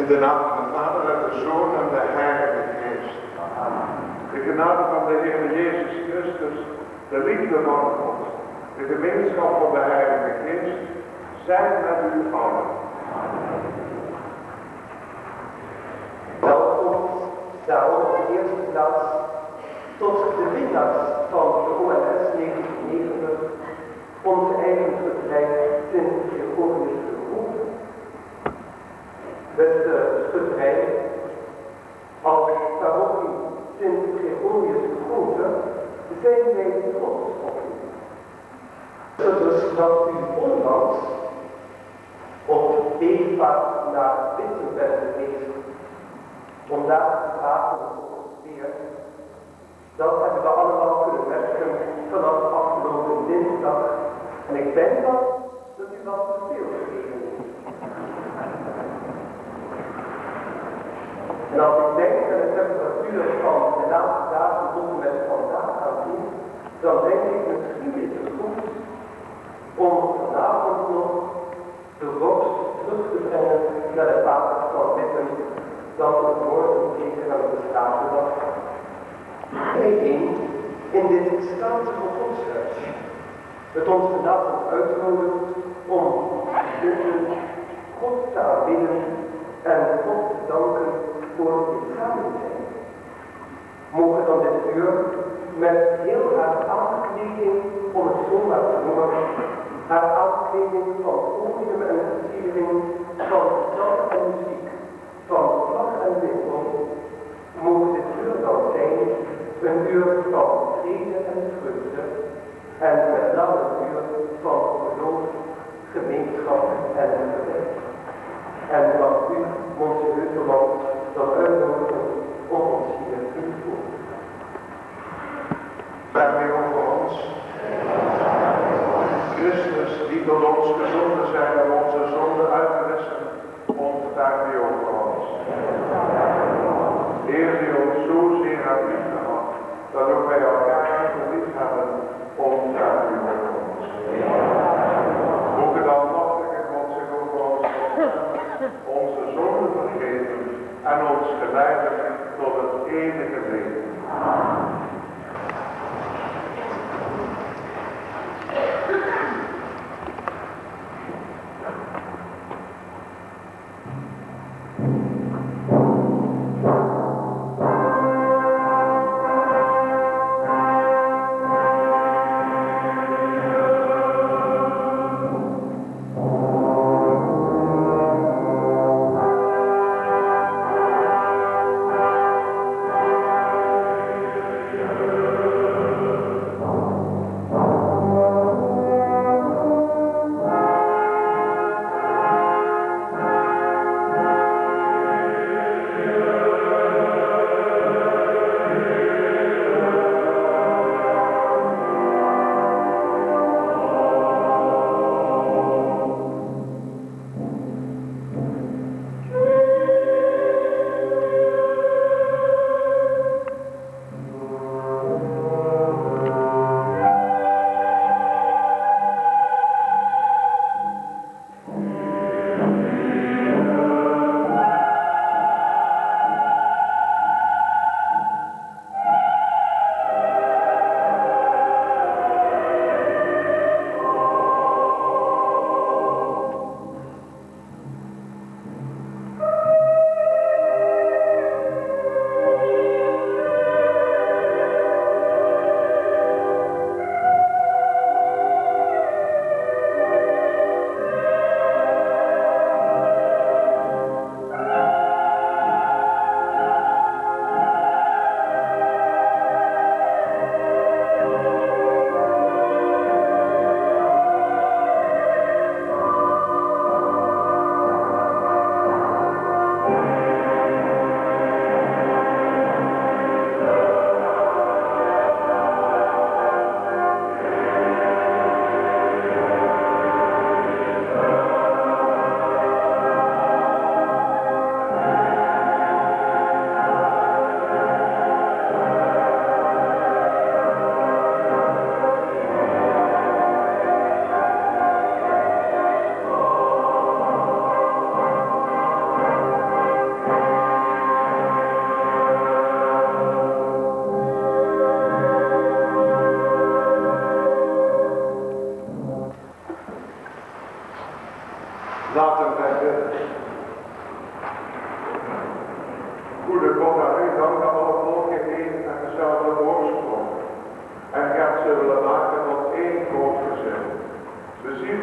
In de naam van de Vader en de Zoon en de Heilige Geest. De genade van de Heer Jezus Christus, de liefde van God, de gemeenschap van de Heilige Geest, zijn met u allen. Welkom daarom op de eerste plaats tot de winnaars van de ONS 1990, onze eigen schutterij Sint-Gregorius de Grote. Beste schutterij, als parochie Sint-Gregorius de Grote zijn wij trots op u. Dus dat u onlangs op bedevaart naar Witten bent geweest, om daar te praten over weer. Dat hebben we allemaal kunnen merken vanaf afgelopen dinsdag. En ik denk dat u wat te veel gegeven heeft. En als ik denk aan de temperatuur van de laatste dagen tot en met vandaag gaan zien, dan denk ik misschien is het goed om vanavond nog de vorst terug te brengen naar de water van Witten, dat we morgen tegen aan de Statendag. Bijeen in dit Staatse Godshuis, het ons vanavond uitnodigt om God te aanbidden en God te danken voor dit samen zijn. Mogen dan dit uur met heel haar aankleding, om het zo maar te noemen, haar aankleding van podium en versiering, van zang en muziek, van vlag en wimpel, mogen dit uur dan zijn een uur van vrede en vreugde en met name een uur van geloof, gemeenschap en gebed. En mag u, onze Heuvelman, dan uitnodigen om ons hier in te voeren. Daarmee over ons. Christus, die tot ons gezonden zijn om onze zonden uit te wissen, onze daarmee over ons. Heer die ons zozeer heeft liefgehad, dat ook wij elkaar lief hebben, ons daarmee over ons. Mogen dan machtige God zich over ons onze zonden vergeven en ons geleiden tot het eeuwige leven.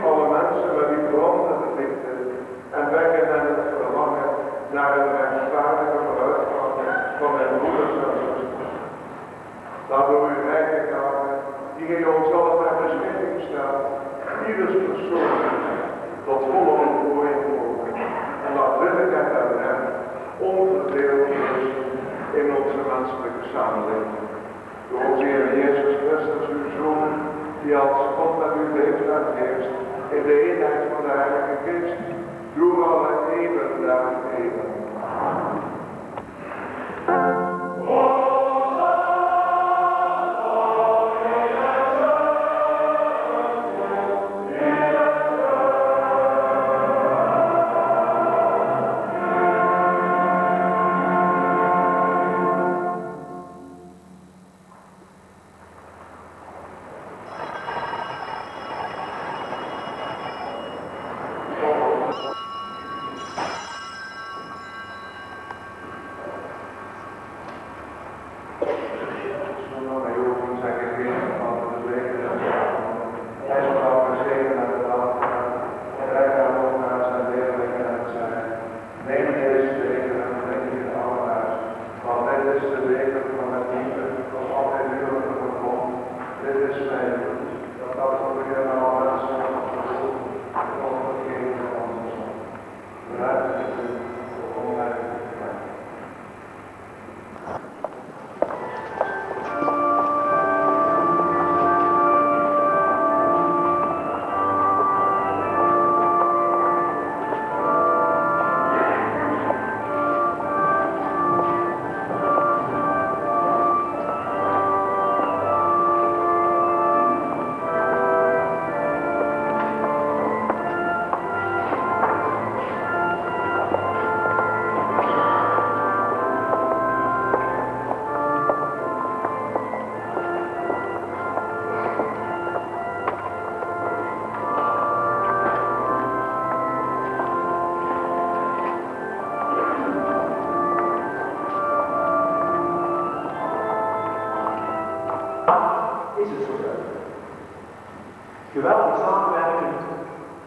alle mensen met die brandende lichten en wekken hen het verlangen naar een rechtvaardige vooruitgang van mijn broeders en zusters. Laat door uw rijke gave, die in ons allen ter beschikking staat, ieders persoon tot volle ontplooiing komen. En laat willigheid en recht onverdeeld rusten in onze menselijke samenleving. Door onze Heer Jezus Christus, uw Zoon, die als God met u leeft en heerst, in de eenheid van de Heilige Geest, door alle eeuwen der eeuwen. Is het zover? Geweldige samenwerking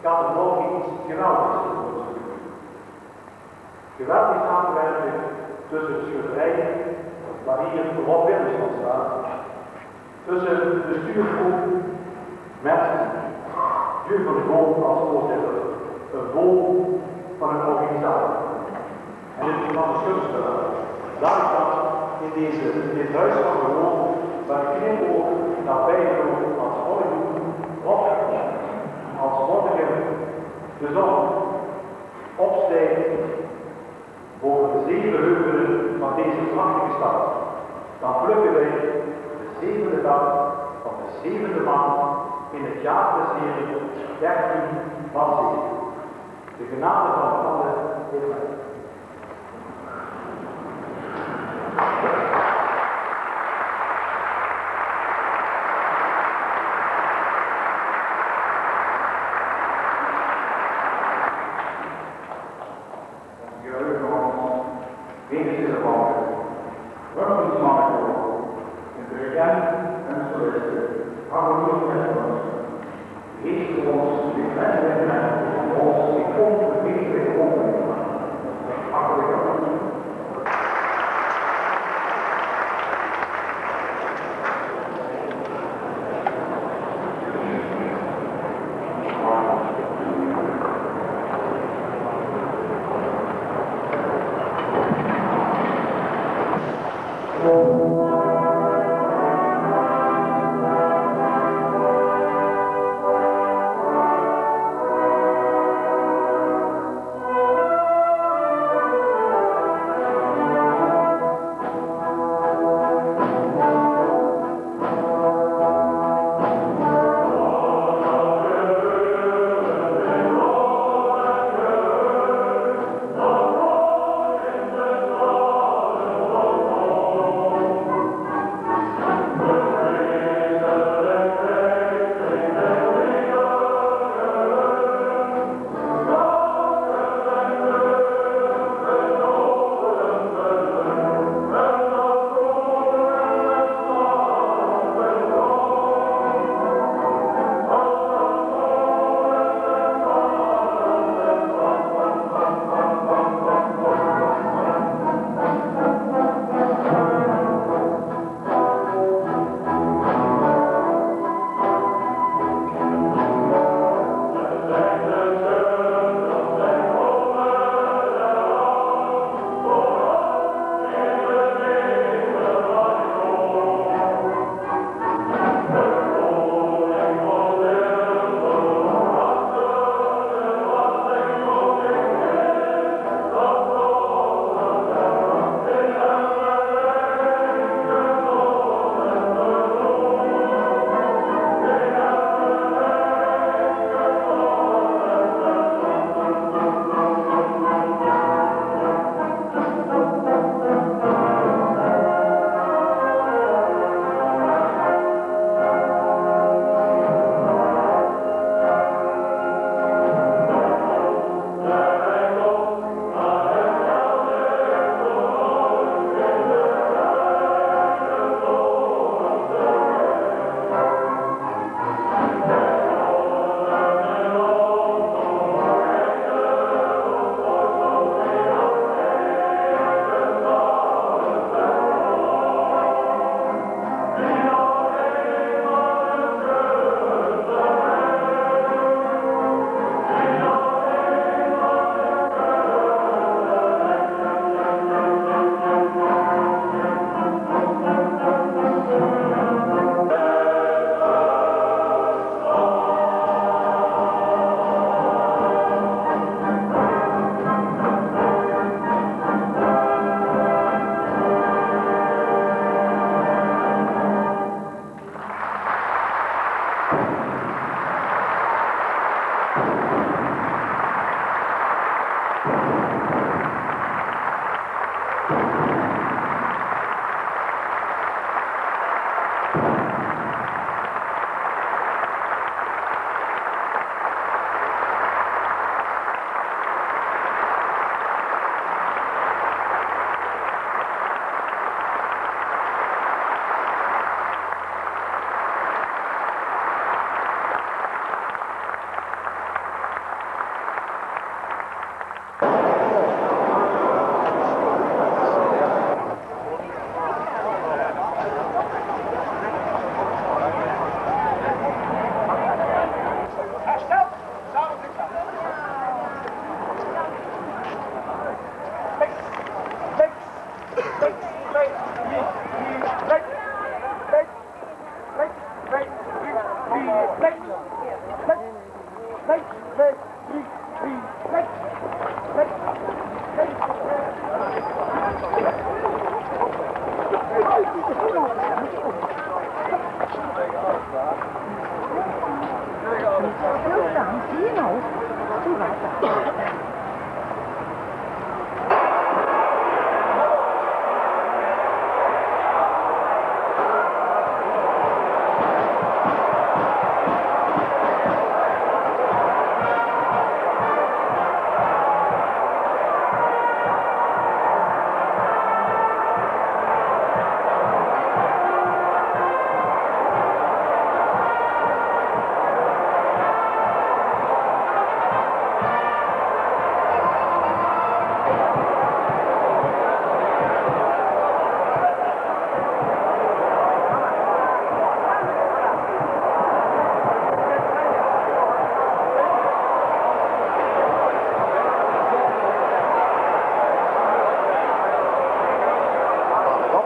gaat er morgen iets geweldigs worden. Geweldige samenwerking tussen schilderijen, waar hier Rob Willems van staat, tussen de stuurgroep met Jules van de Boom als voorzitter, een boom van een organisatie. En dit is van de schutster. Daar staat in dit huis van geloof, waar de knipoog naar bijgeloof als morgen opgaat, als morgen de zon opstijgt boven de 7 heuvelen van deze prachtige stad, dan plukken wij de 7e dag van de 7e maand in het jaar des Heren 13 van 7. De genade van alle Heer.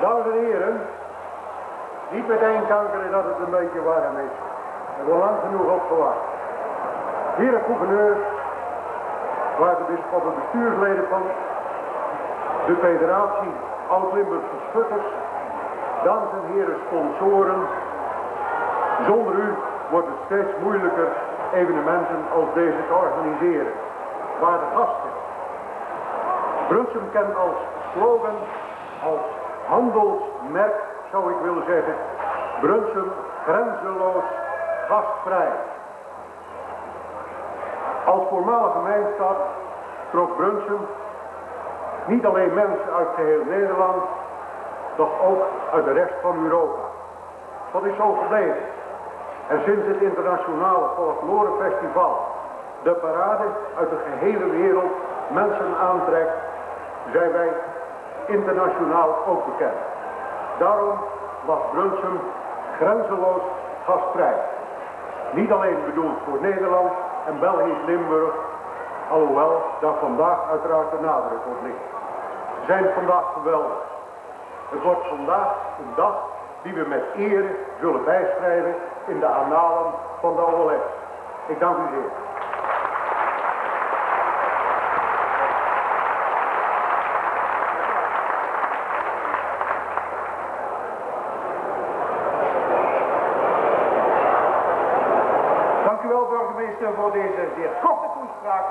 Dames en heren, niet meteen kankeren dat het een beetje warm is. We hebben lang genoeg op gewacht. Heren gouverneur, waarde bisschoppen bestuursleden van de federatie Oud-Limburgse Schutters, dames en heren sponsoren, zonder u wordt het steeds moeilijker evenementen als deze te organiseren. Waarde gasten, Brunsum kent als slogan, als handelsmerk zou ik willen zeggen, Brunsum grenzeloos gastvrij. Als voormalige mijnstad trok Brunsum niet alleen mensen uit geheel Nederland, doch ook uit de rest van Europa. Dat is zo gebleven. En sinds het internationale folklorenfestival de parade uit de gehele wereld mensen aantrekt, zijn wij internationaal ook bekend. Daarom was Brunsum grenzeloos gastvrij. Niet alleen bedoeld voor Nederland en Belgisch Limburg, alhoewel daar vandaag uiteraard de nadruk op ligt. Ze zijn vandaag geweldig. Het wordt vandaag een dag die we met eer zullen bijschrijven in de annalen van de OLS. Ik dank u zeer. Dank u wel, burgemeester, voor deze zeer korte toespraak.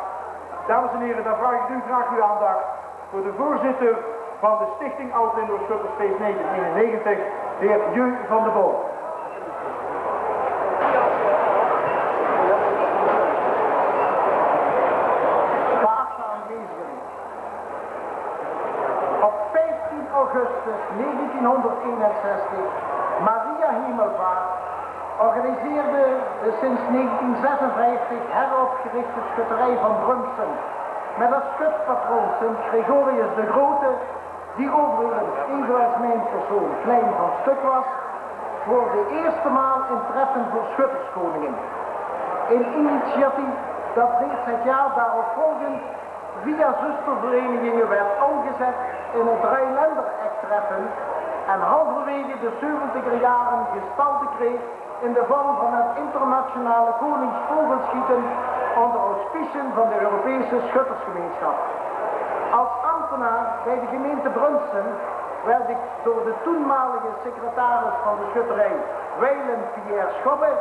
Dames en heren, dan vraag ik nu graag uw aandacht voor de voorzitter van de Stichting Oud-Limburg Schuttersfeest 1991, de heer Jeu van der Boom. Geachte aanwezigen, op 15 augustus 1961, Maria Hemelvaart, organiseerde de sinds 1956 heropgerichte schutterij van Brunsum met als schutpatroon Sint Gregorius de Grote, die overigens evenals mijn persoon klein van stuk was, voor de eerste maal in treffen voor schutterskoningin. Een initiatief dat reeds het jaar daarop volgend via zusterverenigingen werd omgezet in het Dreiländer-Ecktreffen en halverwege de 70er jaren gestalte kreeg in de vorm van het internationale koningsvogelschieten onder auspiciën van de Europese Schuttersgemeenschap. Als ambtenaar bij de gemeente Brunsum werd ik door de toenmalige secretaris van de schutterij, Wijlen Pierre Schobbe,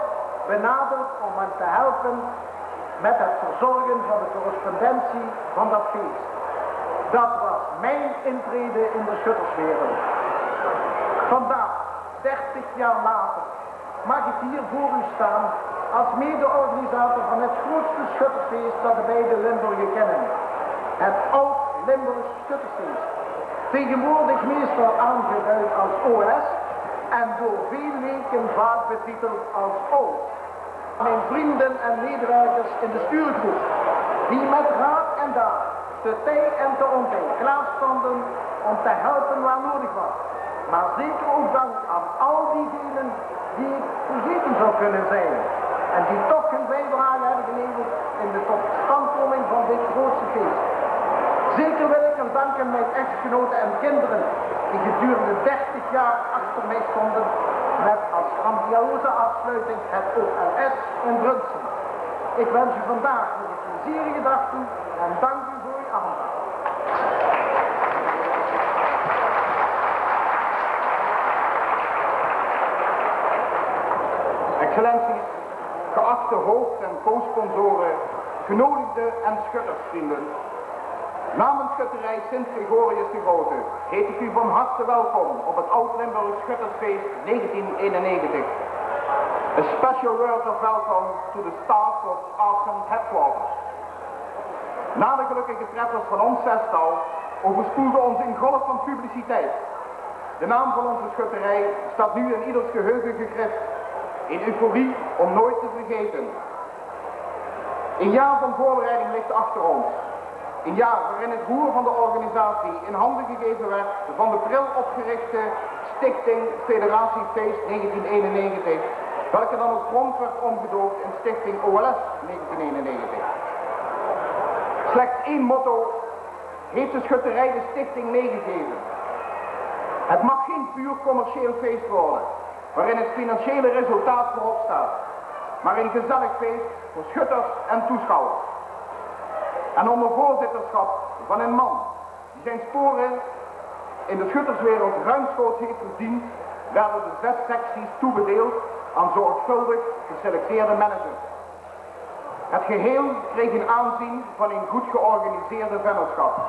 benaderd om hem te helpen met het verzorgen van de correspondentie van dat feest. Dat was mijn intrede in de schutterswereld. Vandaag, 30 jaar later, mag ik hier voor u staan als mede-organisator van het grootste schuttersfeest dat de beide Limburgen kennen. Het Oud-Limburgs Schuttersfeest. Tegenwoordig meestal aangeduid als OS en door veel leken vaak betiteld als O. Mijn vrienden en medewerkers in de stuurgroep, die met raad en daad, te tij en te ontij klaar stonden om te helpen waar nodig was. Maar zeker ook dank aan al diegenen die ik vergeten zou kunnen zijn en die toch hun bijdrage hebben geleverd in de totstandkoming van dit grootste feest. Zeker wil ik nog danken mijn echtgenoten en kinderen die gedurende 30 jaar achter mij stonden met als grandioze afsluiting het OLS in Brunssum. Ik wens u vandaag nog een plezierige dag toe en dank u voor uw aandacht. Excellenties, geachte hoofd- en co-sponsoren, genodigden en schuttersvrienden. Namens Schutterij Sint-Gregorius de Grote heet ik u van harte welkom op het Oud-Limburg Schuttersfeest 1991. A special word of welcome to the staff of Arsenal Headquarters. Na de gelukkige treffers van ons zestal overspoelde ons een golf van publiciteit. De naam van onze schutterij staat nu in ieders geheugen gegrift, in euforie om nooit te vergeten. Een jaar van voorbereiding ligt achter ons. Een jaar waarin het roer van de organisatie in handen gegeven werd van de pril opgerichte Stichting Federatiefeest 1991, welke dan ook prompt werd omgedoopt in Stichting OLS 1991. Slechts één motto heeft de schutterij de stichting meegegeven. Het mag geen puur commercieel feest worden, waarin het financiële resultaat voorop staat, maar een gezellig feest voor schutters en toeschouwers. En onder voorzitterschap van een man die zijn sporen in de schutterswereld ruimschoots heeft verdiend, werden de 6 secties toebedeeld aan zorgvuldig geselecteerde managers. Het geheel kreeg een aanzien van een goed georganiseerde vennootschap.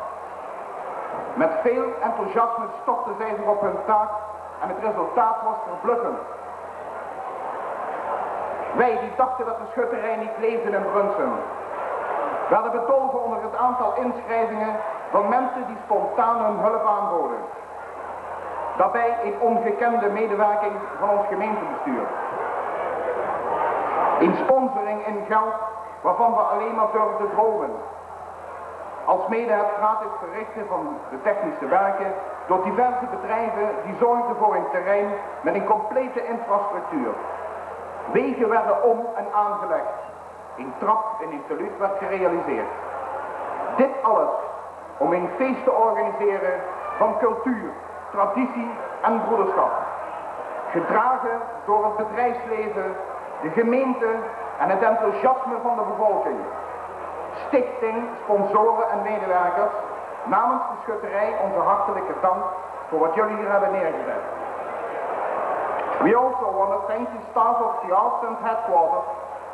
Met veel enthousiasme stopten zij zich op hun taak en het resultaat was verbluffend. Wij die dachten dat de schutterij niet leefde in Brunssum, werden bedolven onder het aantal inschrijvingen van mensen die spontaan hun hulp aanboden. Daarbij een ongekende medewerking van ons gemeentebestuur. Een sponsoring in geld waarvan we alleen maar durfden dromen. Alsmede het gratis verrichten van de technische werken door diverse bedrijven die zorgden voor een terrein met een complete infrastructuur. Wegen werden om- en aangelegd. Een trap in een teluut werd gerealiseerd. Dit alles om een feest te organiseren van cultuur, traditie en broederschap. Gedragen door het bedrijfsleven, de gemeente en het enthousiasme van de bevolking. Stichting, sponsoren en medewerkers, namens de schutterij onze hartelijke dank voor wat jullie hier hebben neergezet. We also want to thank the staff of the Arsenal Headquarters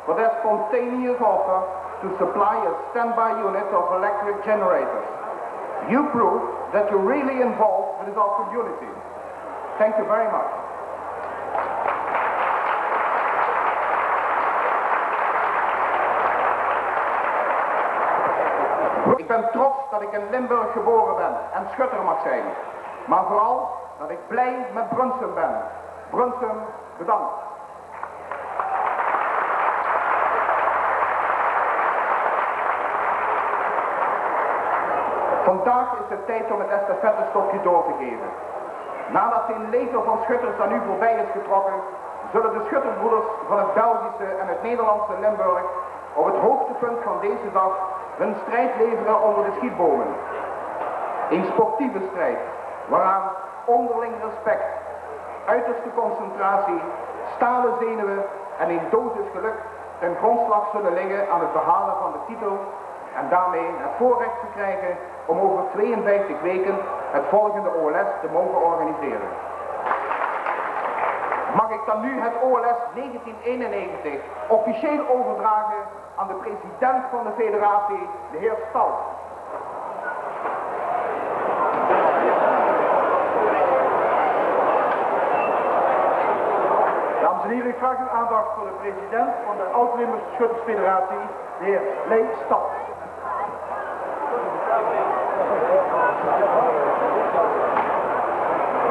for their spontaneous offer to supply a standby unit of electric generators. You prove that you're really involved with our community. Thank you very much. Ik ben trots dat ik in Limburg geboren ben en schutter mag zijn. Maar vooral dat ik blij met Brunssum ben. Brunssum, bedankt. Vandaag is het tijd om het estafettestokje door te geven. Nadat een leger van schutters aan u voorbij is getrokken, zullen de schutterbroeders van het Belgische en het Nederlandse Limburg op het hoogtepunt van deze dag hun strijd leveren onder de schietbomen. Een sportieve strijd, waaraan onderling respect, uiterste concentratie, stalen zenuwen en een dosis geluk ten grondslag zullen liggen aan het behalen van de titel en daarmee het voorrecht te krijgen om over 52 weken het volgende OLS te mogen organiseren. Mag ik dan nu het OLS 1991 officieel overdragen aan de president van de federatie, de heer Stal. Dames en heren, ik vraag uw aandacht voor de president van de Oud-Limburgse Schuttersfederatie, de heer Lee Stal.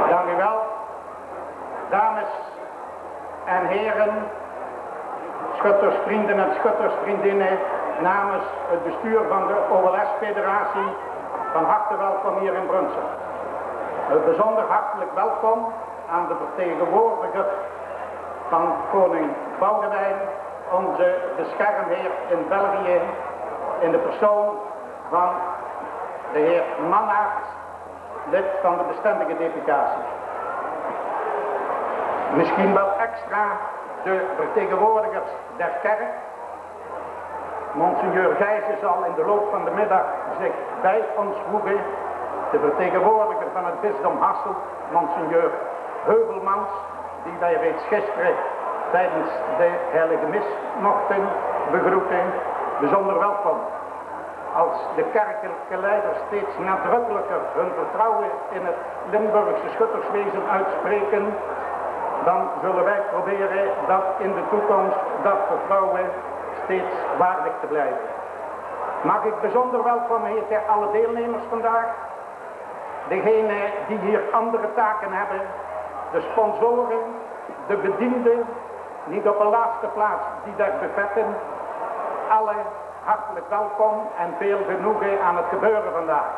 Dank u wel. Dames en heren, schuttersvrienden en schuttersvriendinnen, namens het bestuur van de OLS-federatie, van harte welkom hier in Brunssum. Een bijzonder hartelijk welkom aan de vertegenwoordiger van koning Boudewijn, onze beschermheer in België, in de persoon van de heer Mannaert, lid van de bestendige deputatie. Misschien wel extra de vertegenwoordigers der kerk. Monseigneur Gijzen zal in de loop van de middag zich bij ons voegen. De vertegenwoordiger van het bisdom Hasselt, Monseigneur Heuvelmans, die wij reeds gisteren tijdens de heilige mis mochten begroeten, bijzonder welkom. Als de kerkelijke leiders steeds nadrukkelijker hun vertrouwen in het Limburgse schutterswezen uitspreken, dan zullen wij proberen dat in de toekomst, dat vertrouwen, steeds waardig te blijven. Mag ik bijzonder welkom heten alle deelnemers vandaag, degenen die hier andere taken hebben, de sponsoren, de bedienden, niet op de laatste plaats die daar buffetten, alle hartelijk welkom en veel genoegen aan het gebeuren vandaag.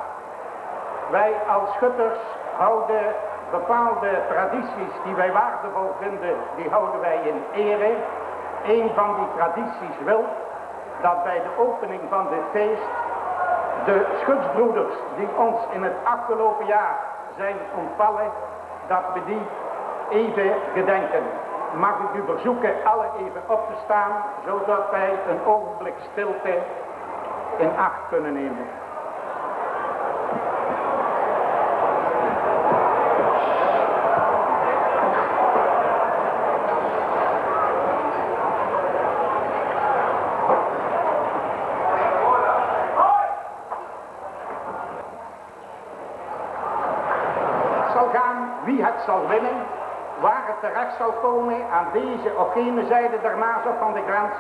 Wij als schutters houden bepaalde tradities die wij waardevol vinden, die houden wij in ere. Een van die tradities wil dat bij de opening van dit feest de schutsbroeders die ons in het afgelopen jaar zijn ontvallen, dat we die even gedenken. Mag ik u verzoeken alle even op te staan, zodat wij een ogenblik stilte in acht kunnen nemen. Wie het zal winnen, waar het terecht zal komen aan deze of gene zijde der Maas of van de grens,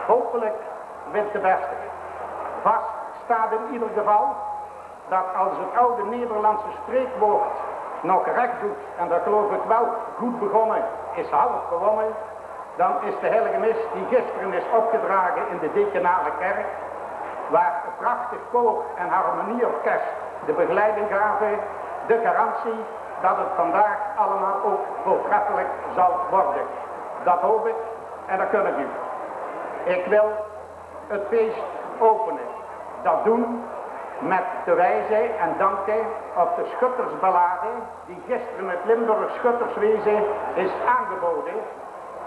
hopelijk wint de beste. Vast staat in ieder geval dat als het oude Nederlandse spreekwoord nog recht doet, en dat geloof ik wel, goed begonnen is half gewonnen, dan is de heilige mis die gisteren is opgedragen in de dekenale kerk, waar een prachtig koor en harmonieorkest de begeleiding gaven, de garantie dat het vandaag allemaal ook voortreffelijk zal worden. Dat hoop ik en dat kun ik u. Ik wil het feest openen. Dat doen met te wijzen en danken op de schuttersballade die gisteren het Limburg schutterswezen is aangeboden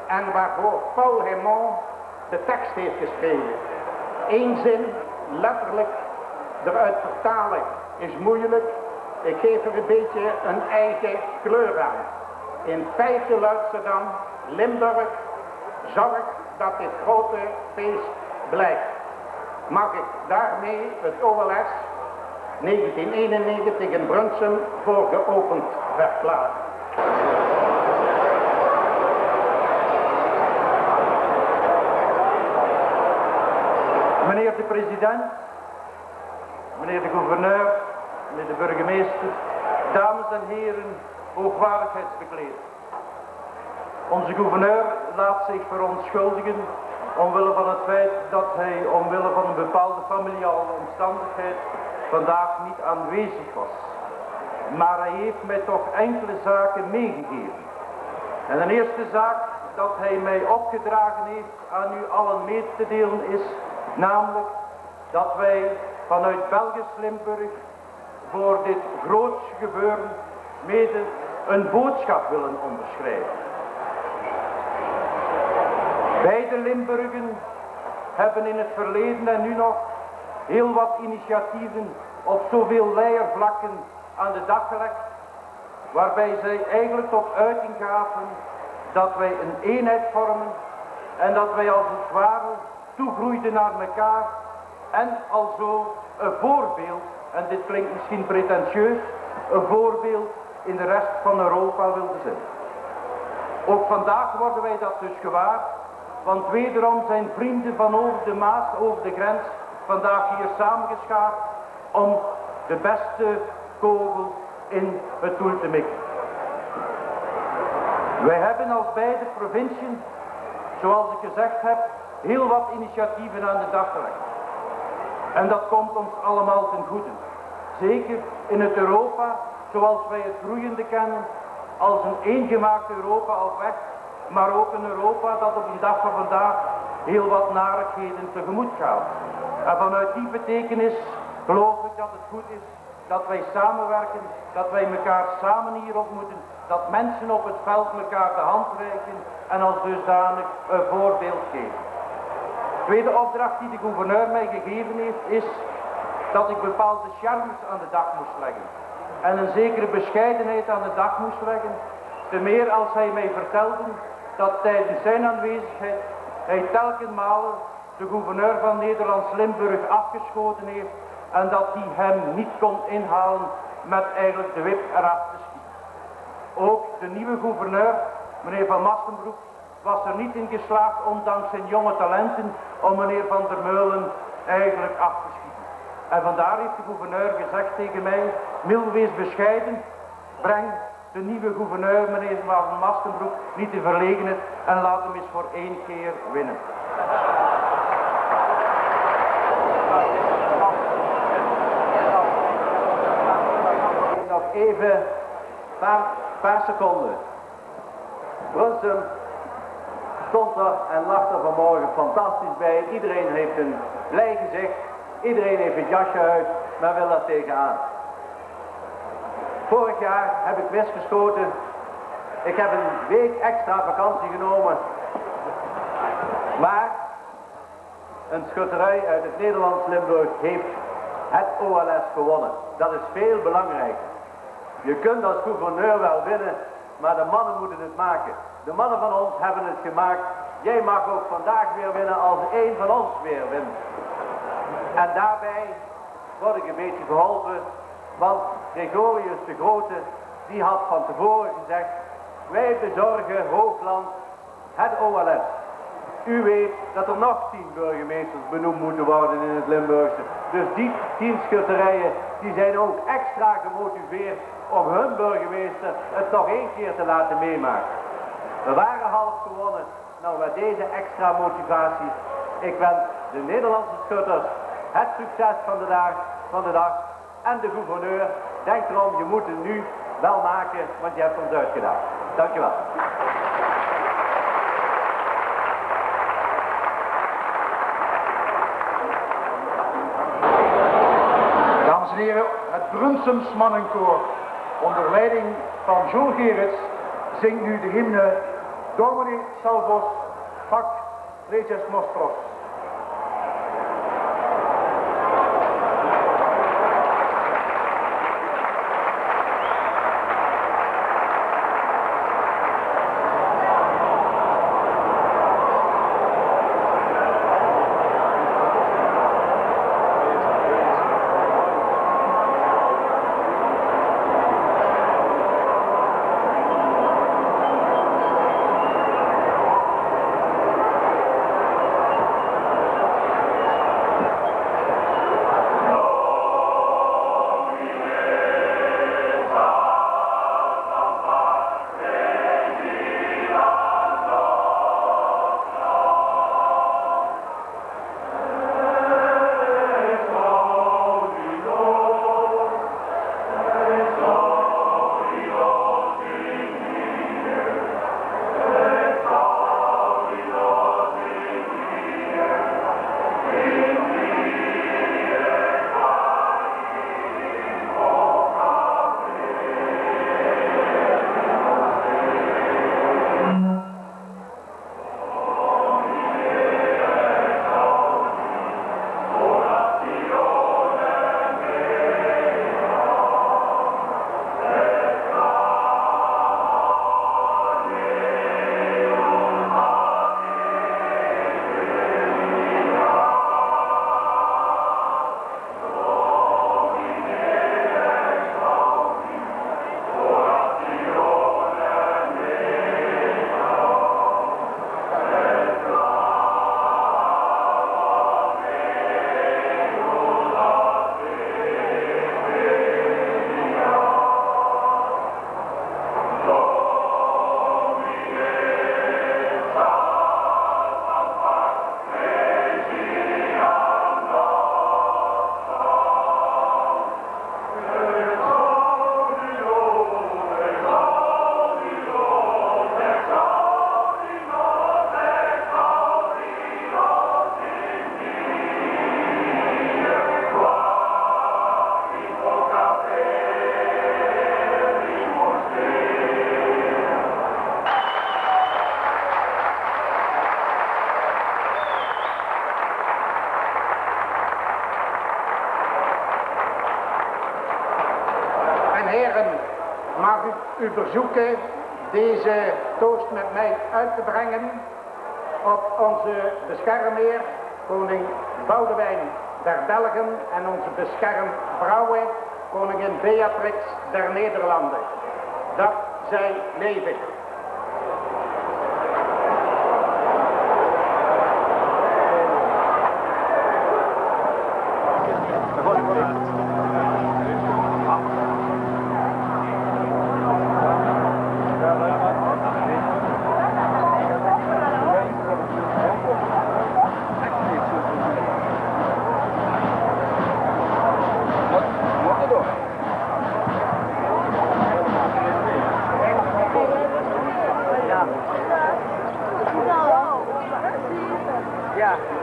en waarvoor Paul Raymond de tekst heeft geschreven. Eén zin, letterlijk, eruit vertalen is moeilijk. Ik geef er een beetje een eigen kleur aan. In feite luidt ze dan: Limburg, zorg dat dit grote feest blijft. Mag ik daarmee het OLS 1991 in Brunsum voor geopend verklaren. Meneer de president, meneer de gouverneur, meneer de burgemeester, dames en heren, hoogwaardigheidsbekleders. Onze gouverneur laat zich verontschuldigen omwille van het feit dat hij omwille van een bepaalde familiale omstandigheid vandaag niet aanwezig was. Maar hij heeft mij toch enkele zaken meegegeven. En de eerste zaak dat hij mij opgedragen heeft aan u allen mee te delen is namelijk dat wij vanuit Belgisch Limburg voor dit grootste gebeuren mede een boodschap willen onderschrijven. Beide Limburgen hebben in het verleden en nu nog heel wat initiatieven op zoveel vlakken aan de dag gelegd, waarbij zij eigenlijk tot uiting gaven dat wij een eenheid vormen en dat wij als het ware toegroeiden naar elkaar en alzo een voorbeeld, en dit klinkt misschien pretentieus, een voorbeeld in de rest van Europa wilden zijn. Ook vandaag worden wij dat dus gewaar, want wederom zijn vrienden van over de Maas, over de grens, vandaag hier samengeschaard om de beste kogel in het doel te mikken. Wij hebben als beide provinciën, zoals ik gezegd heb, heel wat initiatieven aan de dag gelegd. En dat komt ons allemaal ten goede. Zeker in het Europa, zoals wij het groeiende kennen, als een eengemaakt Europa al weg, maar ook een Europa dat op de dag van vandaag heel wat narigheden tegemoet gaat. En vanuit die betekenis geloof ik dat het goed is dat wij samenwerken, dat wij elkaar samen hier ontmoeten, dat mensen op het veld elkaar de hand reiken en als dusdanig een voorbeeld geven. De tweede opdracht die de gouverneur mij gegeven heeft is dat ik bepaalde charmes aan de dag moest leggen en een zekere bescheidenheid aan de dag moest leggen, te meer als hij mij vertelde dat tijdens zijn aanwezigheid hij telkens malen de gouverneur van Nederlands-Limburg afgeschoten heeft en dat hij hem niet kon inhalen met eigenlijk de wip eraf te schieten. Ook de nieuwe gouverneur, meneer Van Mastenbroek, was er niet in geslaagd, ondanks zijn jonge talenten, om meneer Van der Meulen eigenlijk af te schieten. En vandaar heeft de gouverneur gezegd tegen mij: Mil, wees bescheiden, breng de nieuwe gouverneur, meneer Van Mastenbroek, niet in verlegenheid en laat hem eens voor 1 keer winnen. Nog even een paar seconden. Brunsum stond er en lag er vanmorgen fantastisch bij. Iedereen heeft een blij gezicht. Iedereen heeft het jasje uit, maar wil er tegenaan. Vorig jaar heb ik misgeschoten. Ik heb een week extra vakantie genomen. Maar een schutterij uit het Nederlands Limburg heeft het OLS gewonnen. Dat is veel belangrijker. Je kunt als gouverneur wel winnen, maar de mannen moeten het maken. De mannen van ons hebben het gemaakt. Jij mag ook vandaag weer winnen als één van ons weer wint. En daarbij word ik een beetje geholpen, want Gregorius de Grote, die had van tevoren gezegd: wij bezorgen Hoogland het OLS. U weet dat er nog 10 burgemeesters benoemd moeten worden in het Limburgse. Dus die 10 schutterijen, die zijn ook extra gemotiveerd om hun burgemeester het nog 1 keer te laten meemaken. We waren half gewonnen, nou met deze extra motivatie. Ik wens de Nederlandse schutters het succes van de dag en de gouverneur. Denk erom, je moet het nu wel maken, want je hebt ons uitgedaagd. Dankjewel. Dames en heren, het Brunsums Mannenkoor onder leiding van Jules Gerrits zingt nu de hymne Domine Salvos Fac Leges Nostros. u verzoeken deze toast met mij uit te brengen op onze beschermheer, koning Boudewijn der Belgen en onze beschermvrouwe, koningin Beatrix der Nederlanden. Dat zij leven. Ja.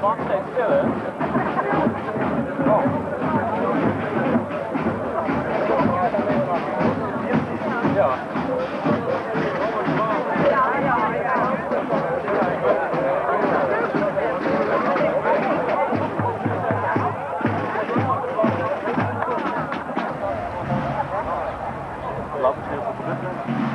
Max, steeds stil, hè? Ja. Laat het heel goed gebeuren.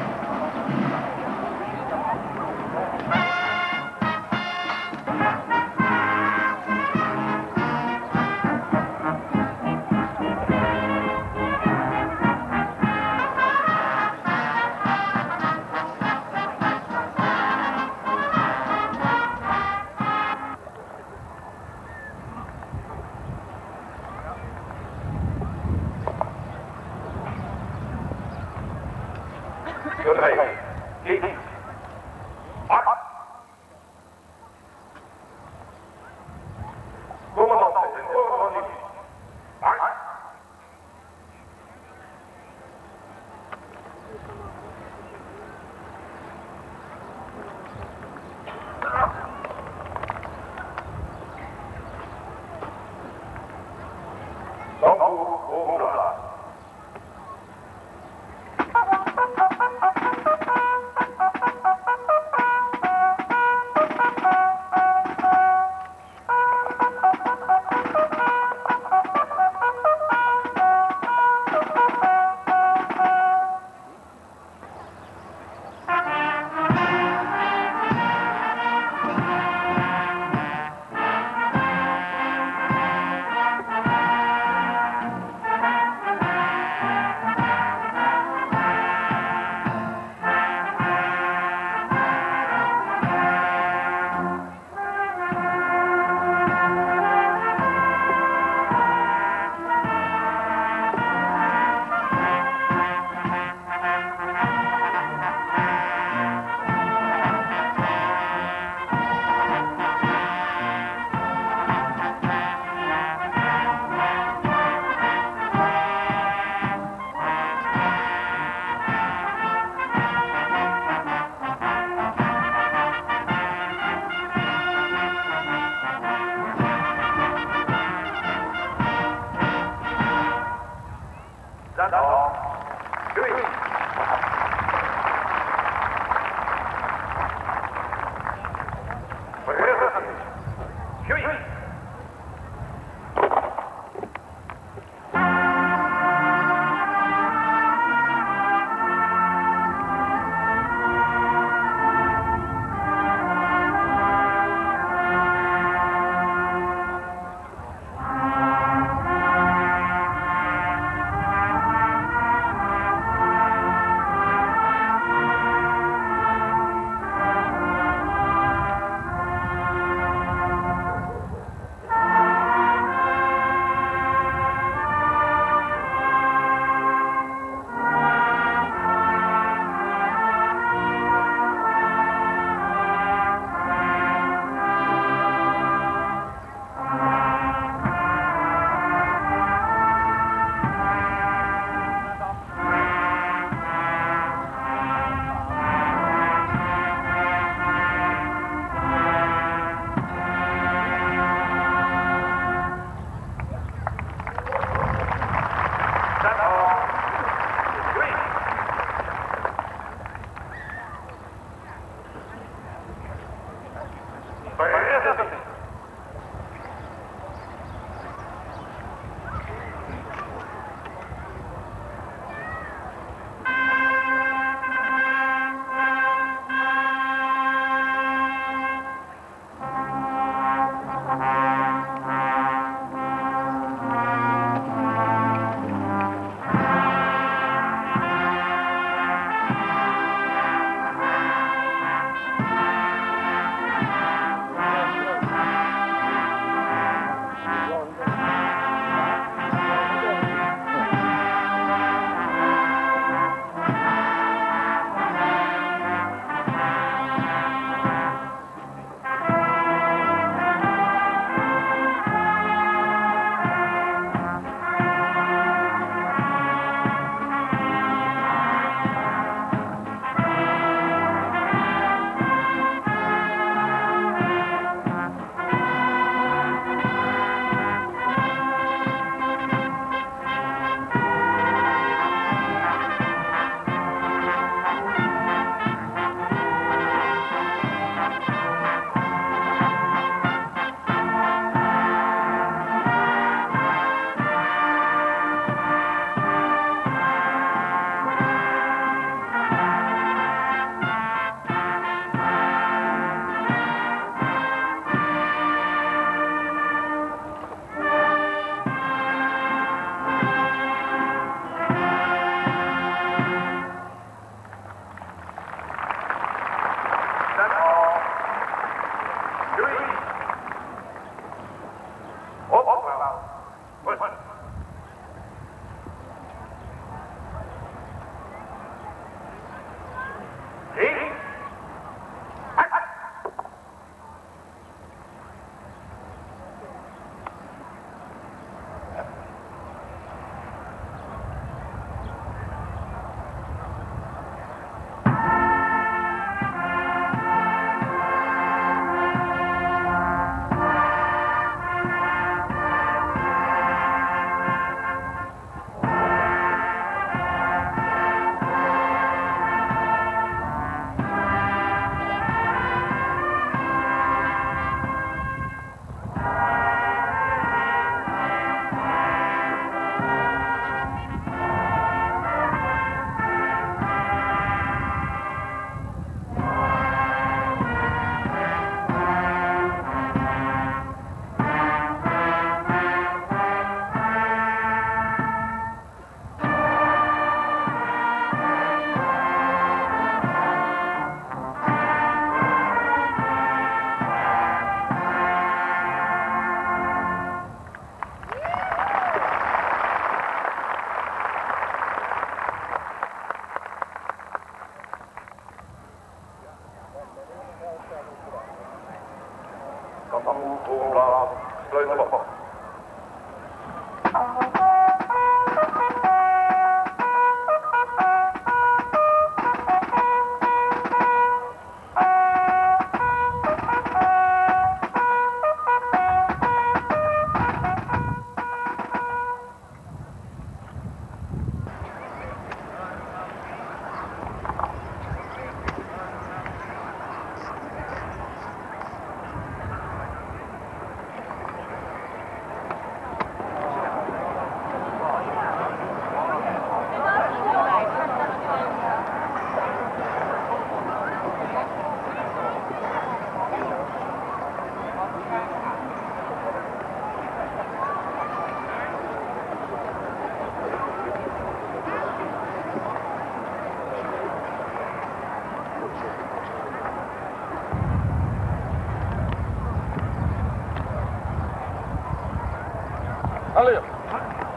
Halleluja.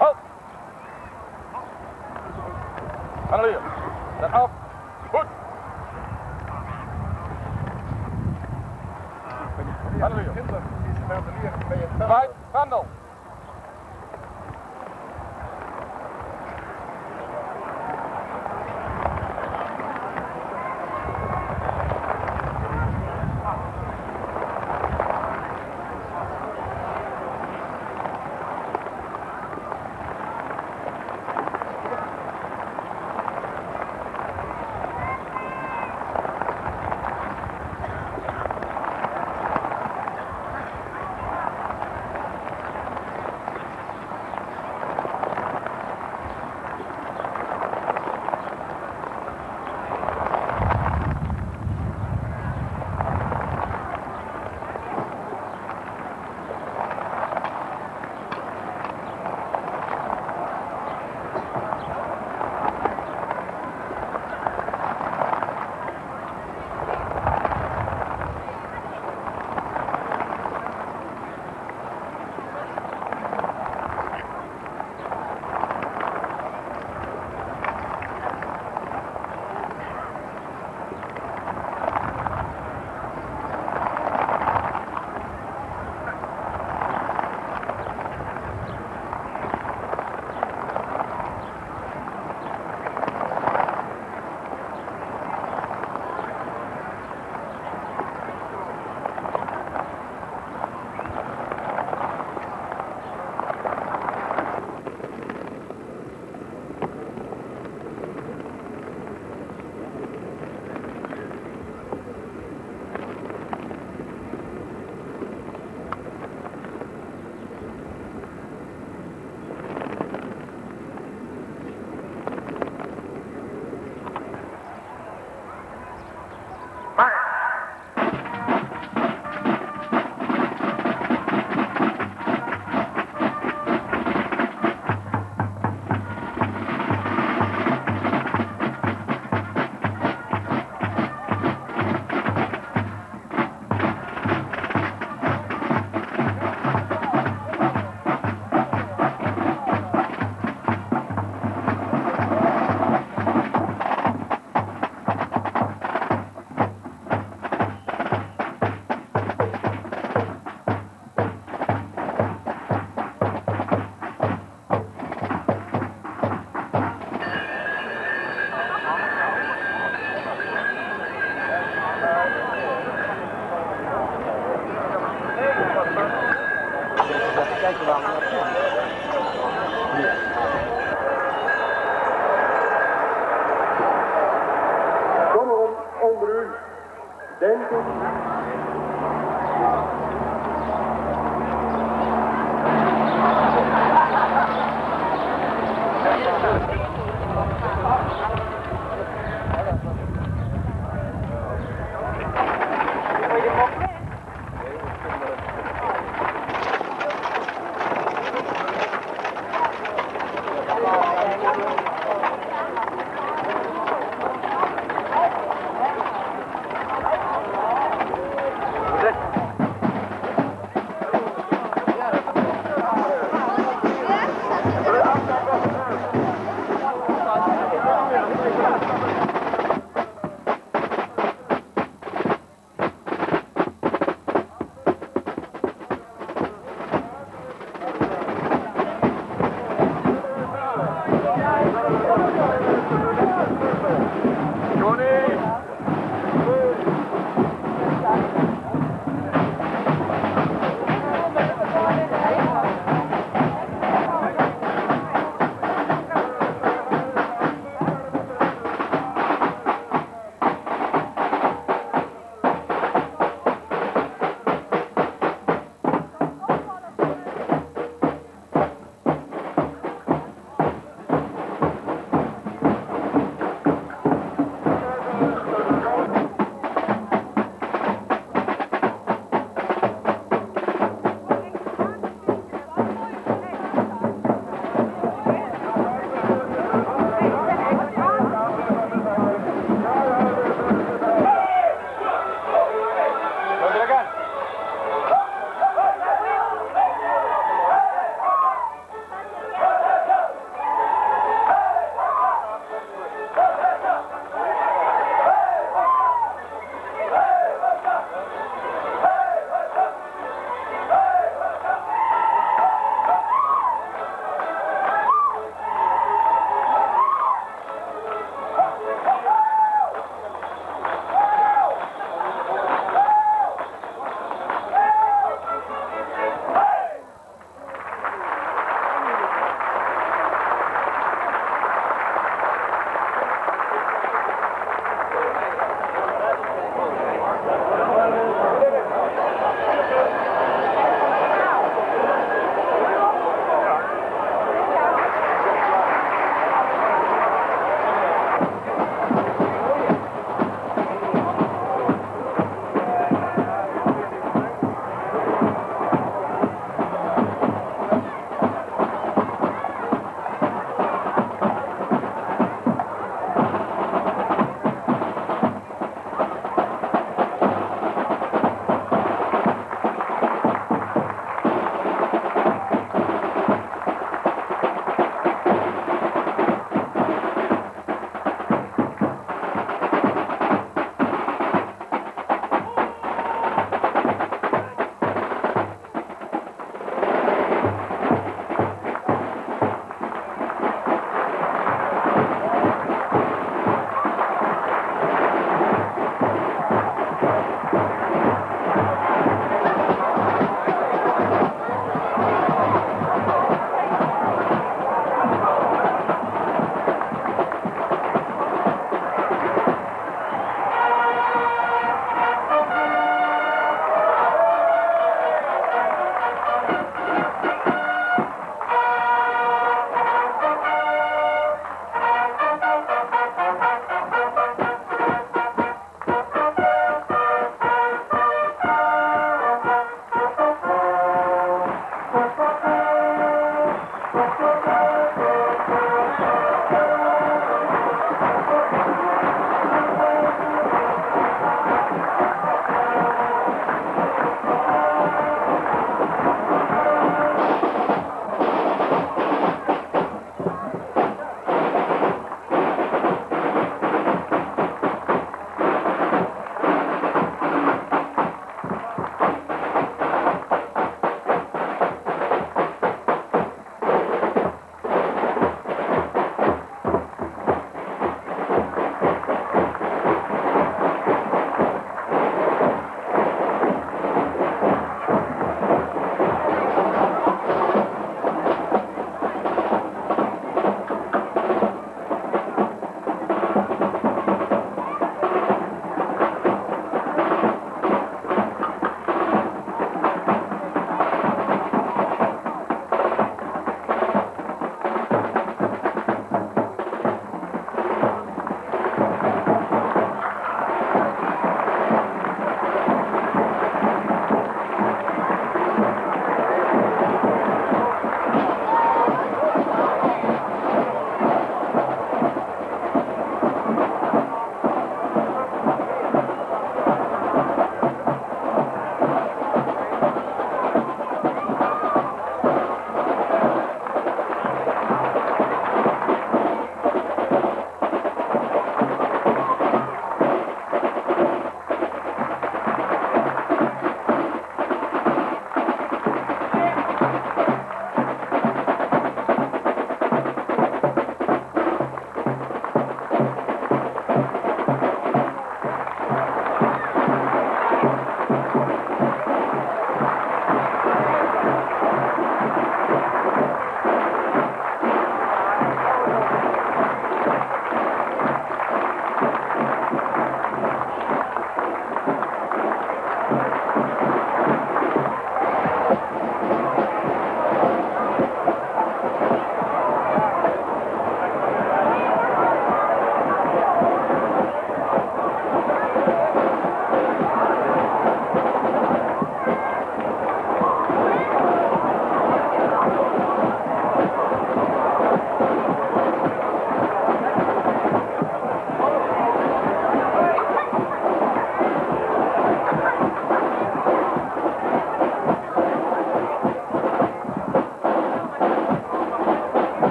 Halt. Halleluja. Dan af. Goed. Halleluja. Right. Vandal. Sommigen onder u denken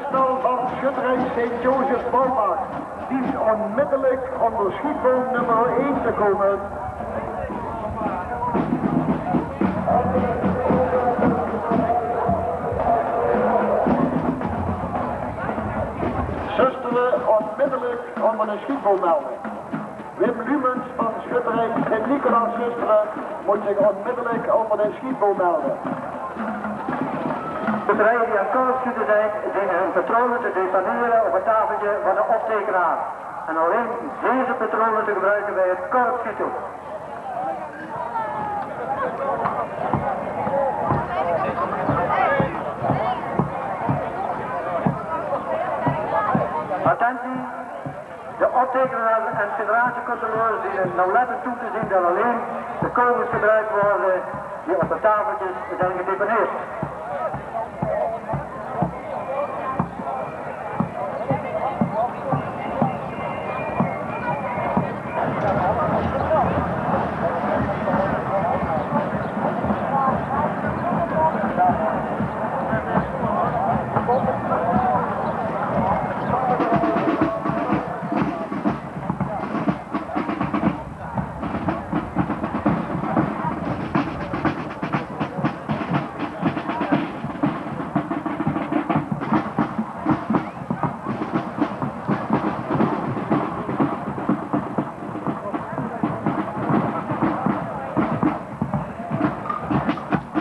zestal van schutterij Sint Jozef Bouwmaak dient onmiddellijk onder schietboom nummer 1 te komen. Zusteren onmiddellijk onder een schietboom melden. Wim Lumens van schutterij Sint-Nicolaas Zusteren moet zich onmiddellijk onder een schietboom melden. Bedrijven die aan koolschieten zijn, dienen hun patronen te deponeren op het tafeltje van de optekenaar. En alleen deze patronen te gebruiken bij het koolschieten. Attentie, de optekenaars en federatiecontroleurs dienen nauwlettend toe te zien dat alleen de kogels gebruikt worden die op de tafeltjes zijn gedeponeerd.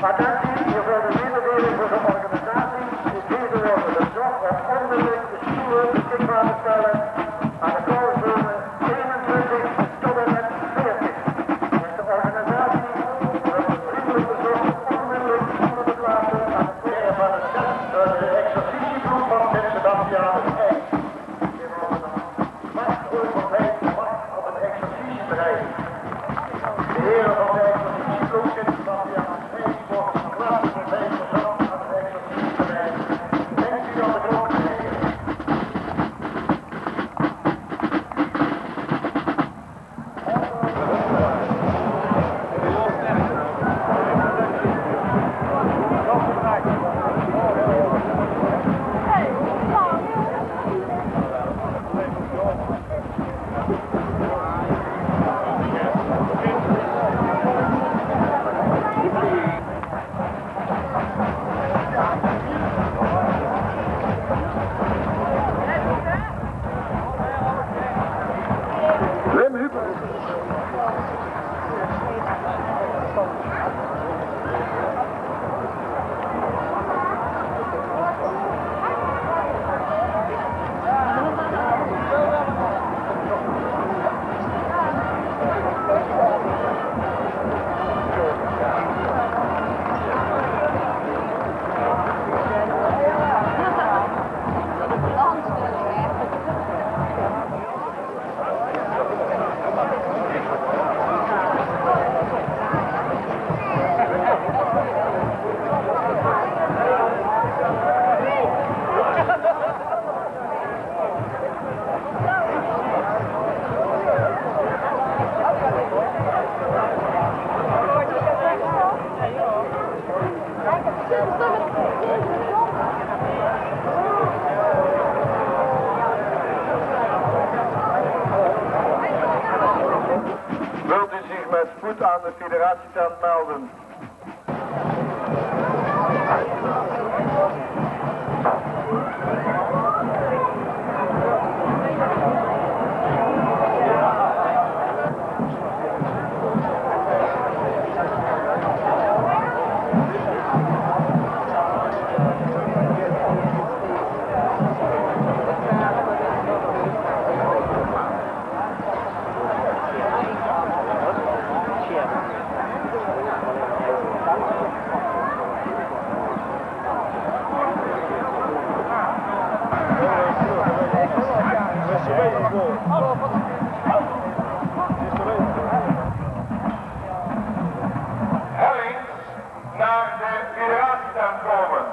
Attentie, hier wordt een mededeling voor de organisatie. Deze worden de zorg om onmiddellijk de stoelen beschikbaar te stellen aan de koolzonen 21 tot en met 40. Dus de organisatie wordt vriendelijk bezocht om onmiddellijk de stoelen te plaatsen aan de tweede van het set door de exercitieploeg van dit Sebastianus Eik. Hier wordt dan vast overheid wacht op het exercitieterrein. De heren van de exercitieploeg zitten Sebastianus Eik wordt klaar voor deze zorg aan het exercitieterrein. Denkt u aan de klok te nemen? Wim Huber. Wilt u zich met spoed aan de federatietent melden? Hellings naar de federatietent komen.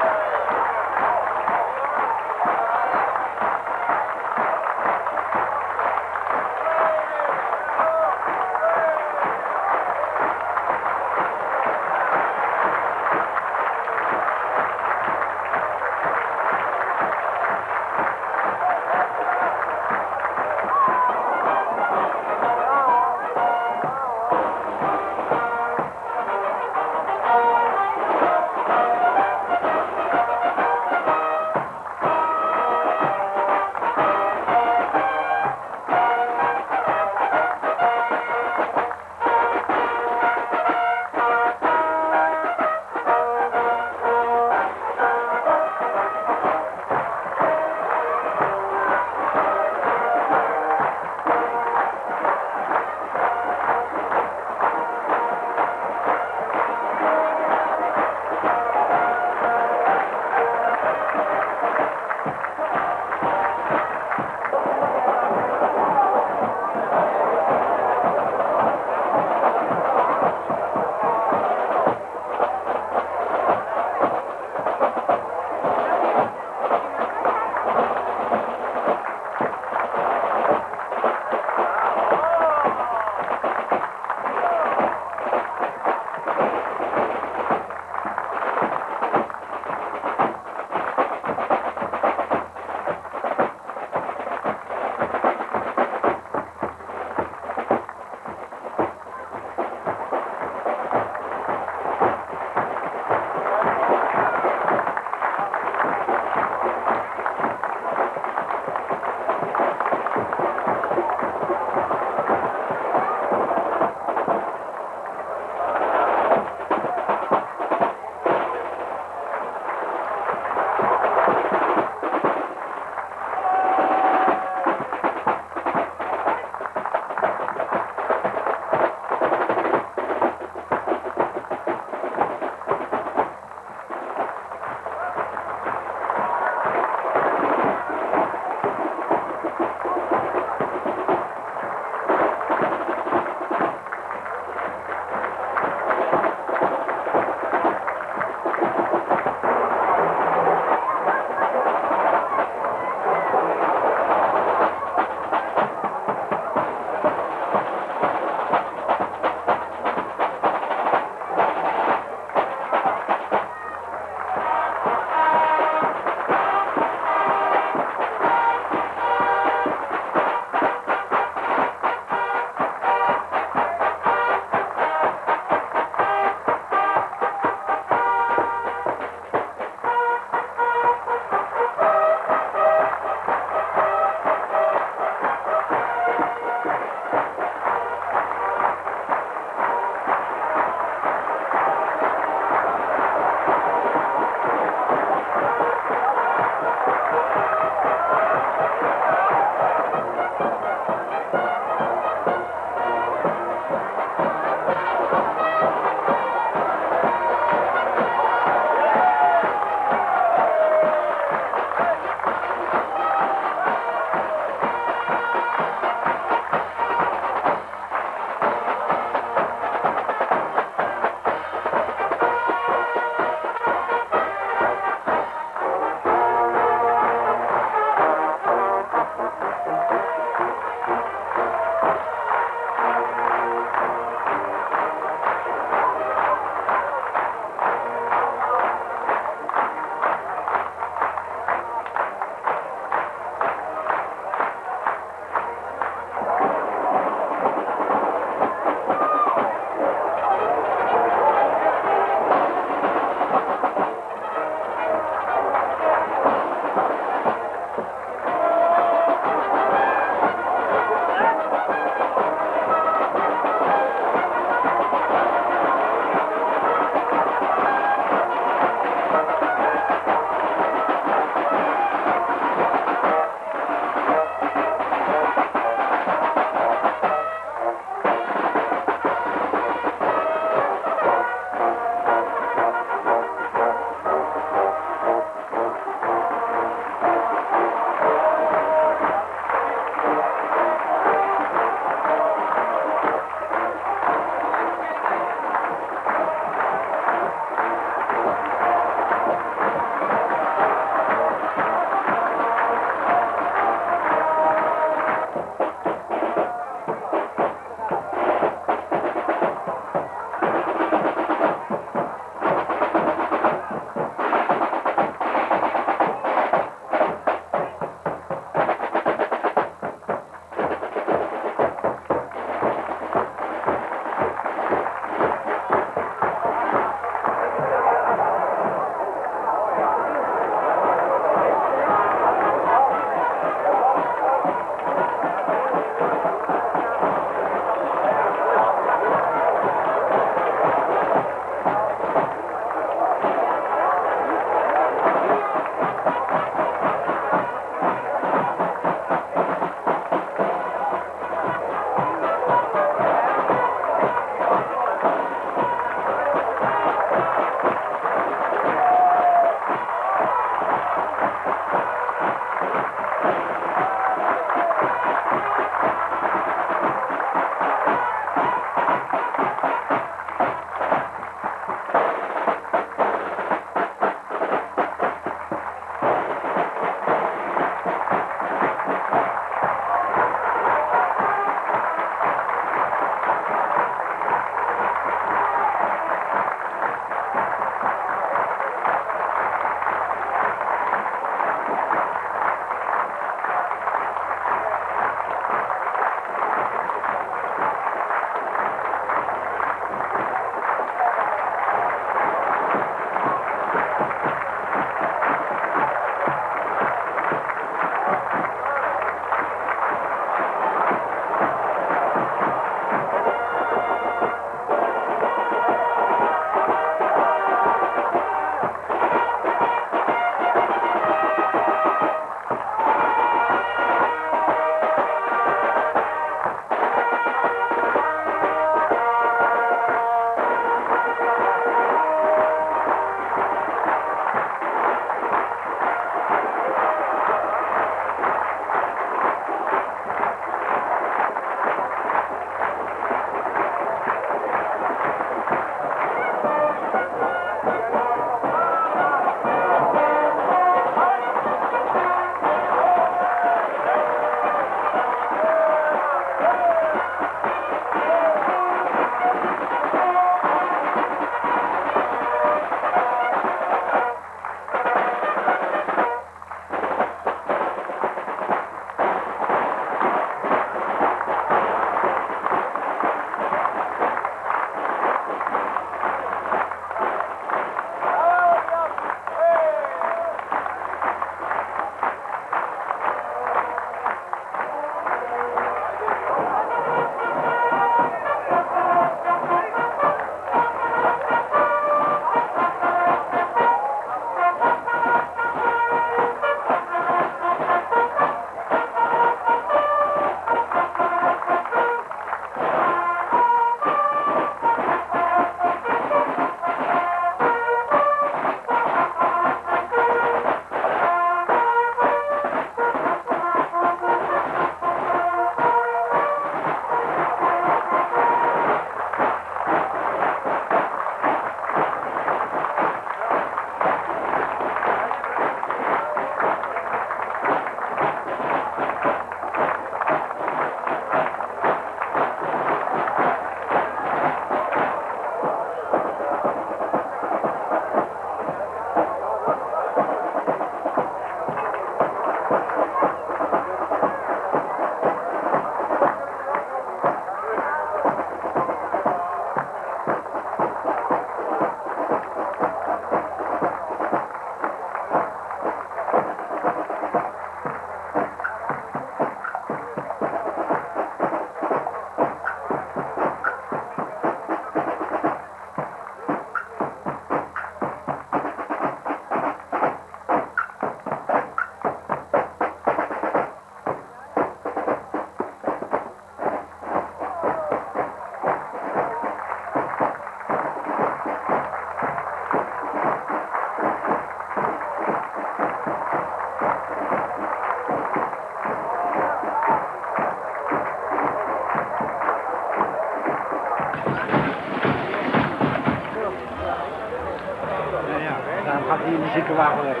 zwaar gelegd.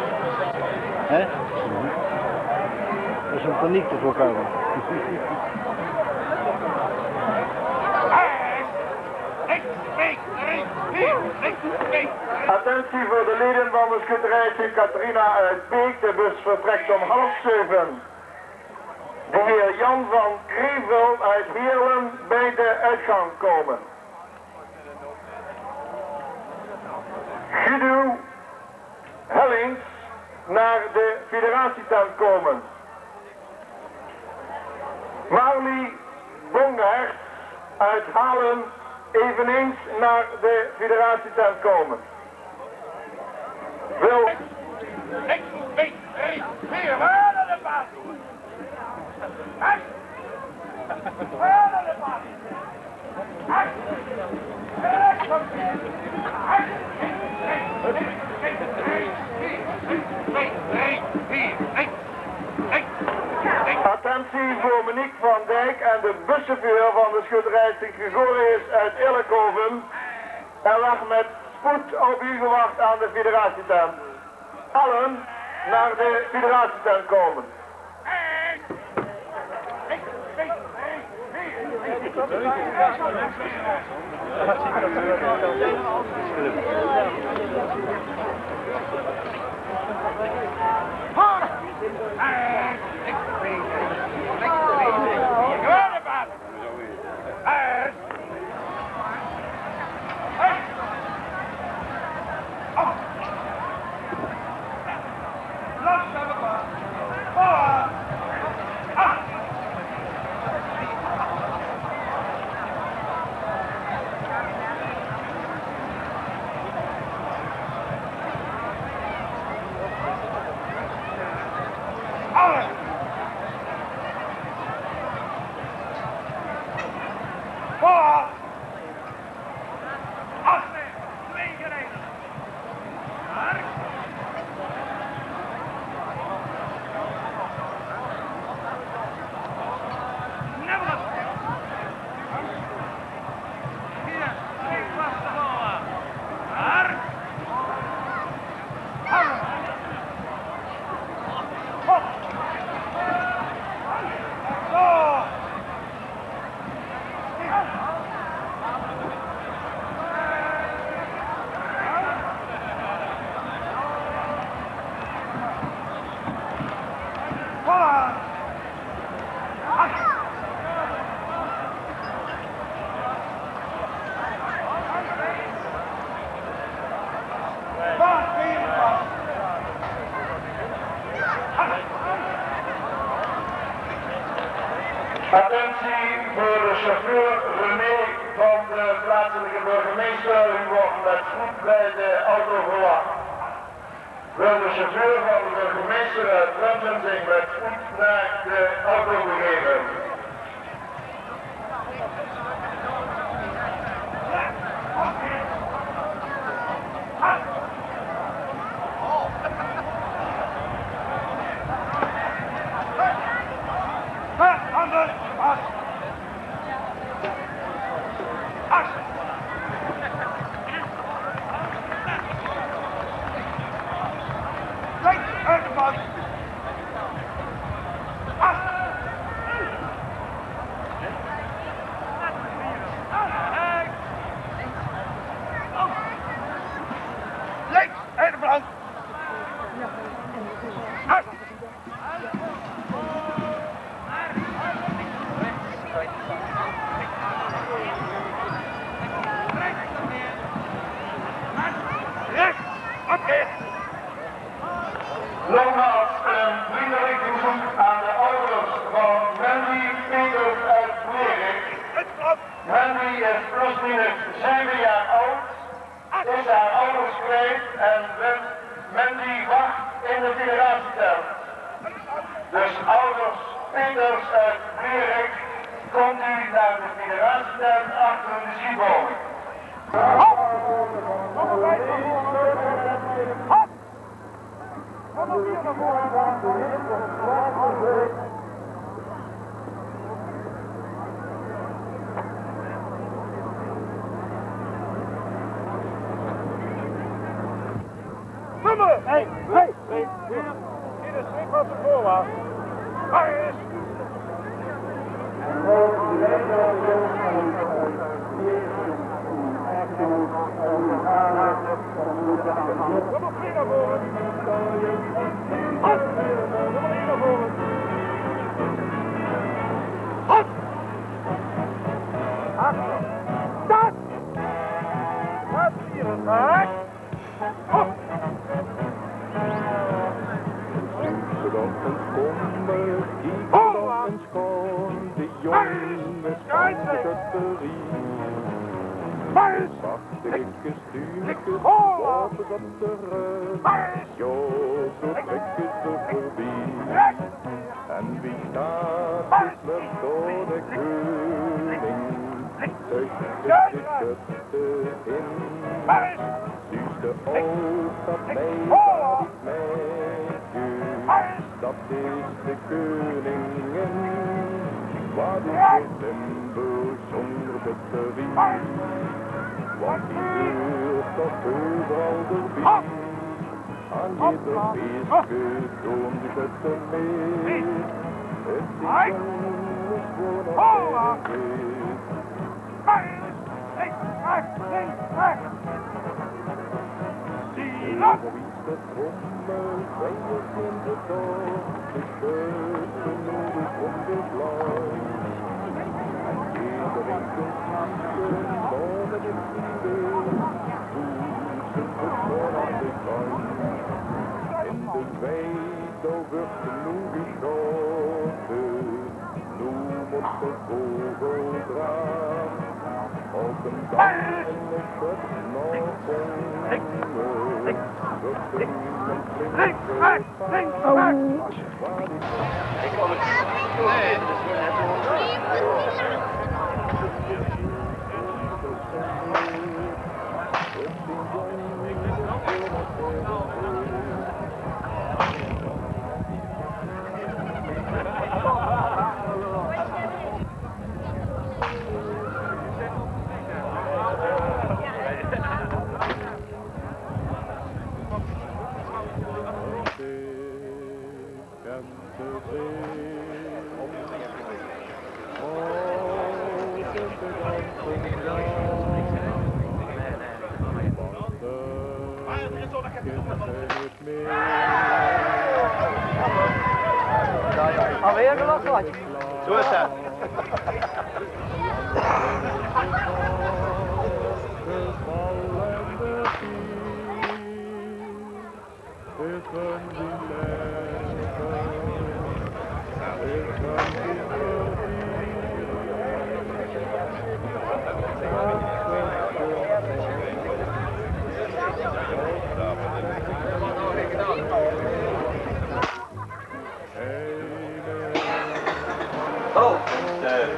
Hè? Dat is om paniek te voorkomen. Attentie voor de leden van de schutterij Sint-Catharina uit Beek. De bus vertrekt om 6:30. De heer Jan van Krevel uit Heerlen bij de uitgang komen. Guido Hellings naar de federatietent komen. Marlie Bongaert uit Halen eveneens naar de federatietent komen. Wil... 1, 2, 3, 4, waar naar de baas! Waar naar de baas! Attentie voor Monique van Dijk en de buschauffeur van de schutterij Sint-Gregorius uit Eerlijkhoven. Er lag met spoed op u gewacht aan de federatietent. Allen naar de federatietent komen. Attentie voor de chauffeur René van de plaatselijke burgemeester. U wordt met spoed bij de auto verwacht. Wil de chauffeur van de burgemeester uit Brunssum zich met spoed naar de auto begeven. Nogmaals een vriendelijk bezoek aan de ouders van Mandy Peters uit Blerik. Mandy is plusminus 7 jaar oud, is haar ouders kwijt en Mandy wacht in de federatietent. Dus ouders Peters uit Blerik, komt u naar de federatietent achter de schietboom. Nummer 1! In de strip van de voorwaarts. Waar is? Nummer 3 naar voren. Hot! Nummer 1 naar voren. Hot! Achter. Start! Laat 4 en raak. Hop! De jongens van de schutterie. Prachtige stuurtjes lopen op de rug. Jood, zo trekken ze voorbij. En wie staat geslept door de koning? Tussen de schutten in. Stuurt de oog dat mij gaat niet meisje. Dat is de koningin. Wat is december zonder batterie? Want die deur staat overal erbij. Aan ieder feestje toont de schutte mee. Het is jongens voor dat feest. De trommel zwijgt in de dag, de schutten nodig om de blauw. En iedereen kunt schieten, boven de vrienden, voeten voor zon aan de kant. In de weide wordt genoeg geschoten, noem op de vogeldraad. Op een dag in de schut nog honger. Alweer een lach. Zo is het.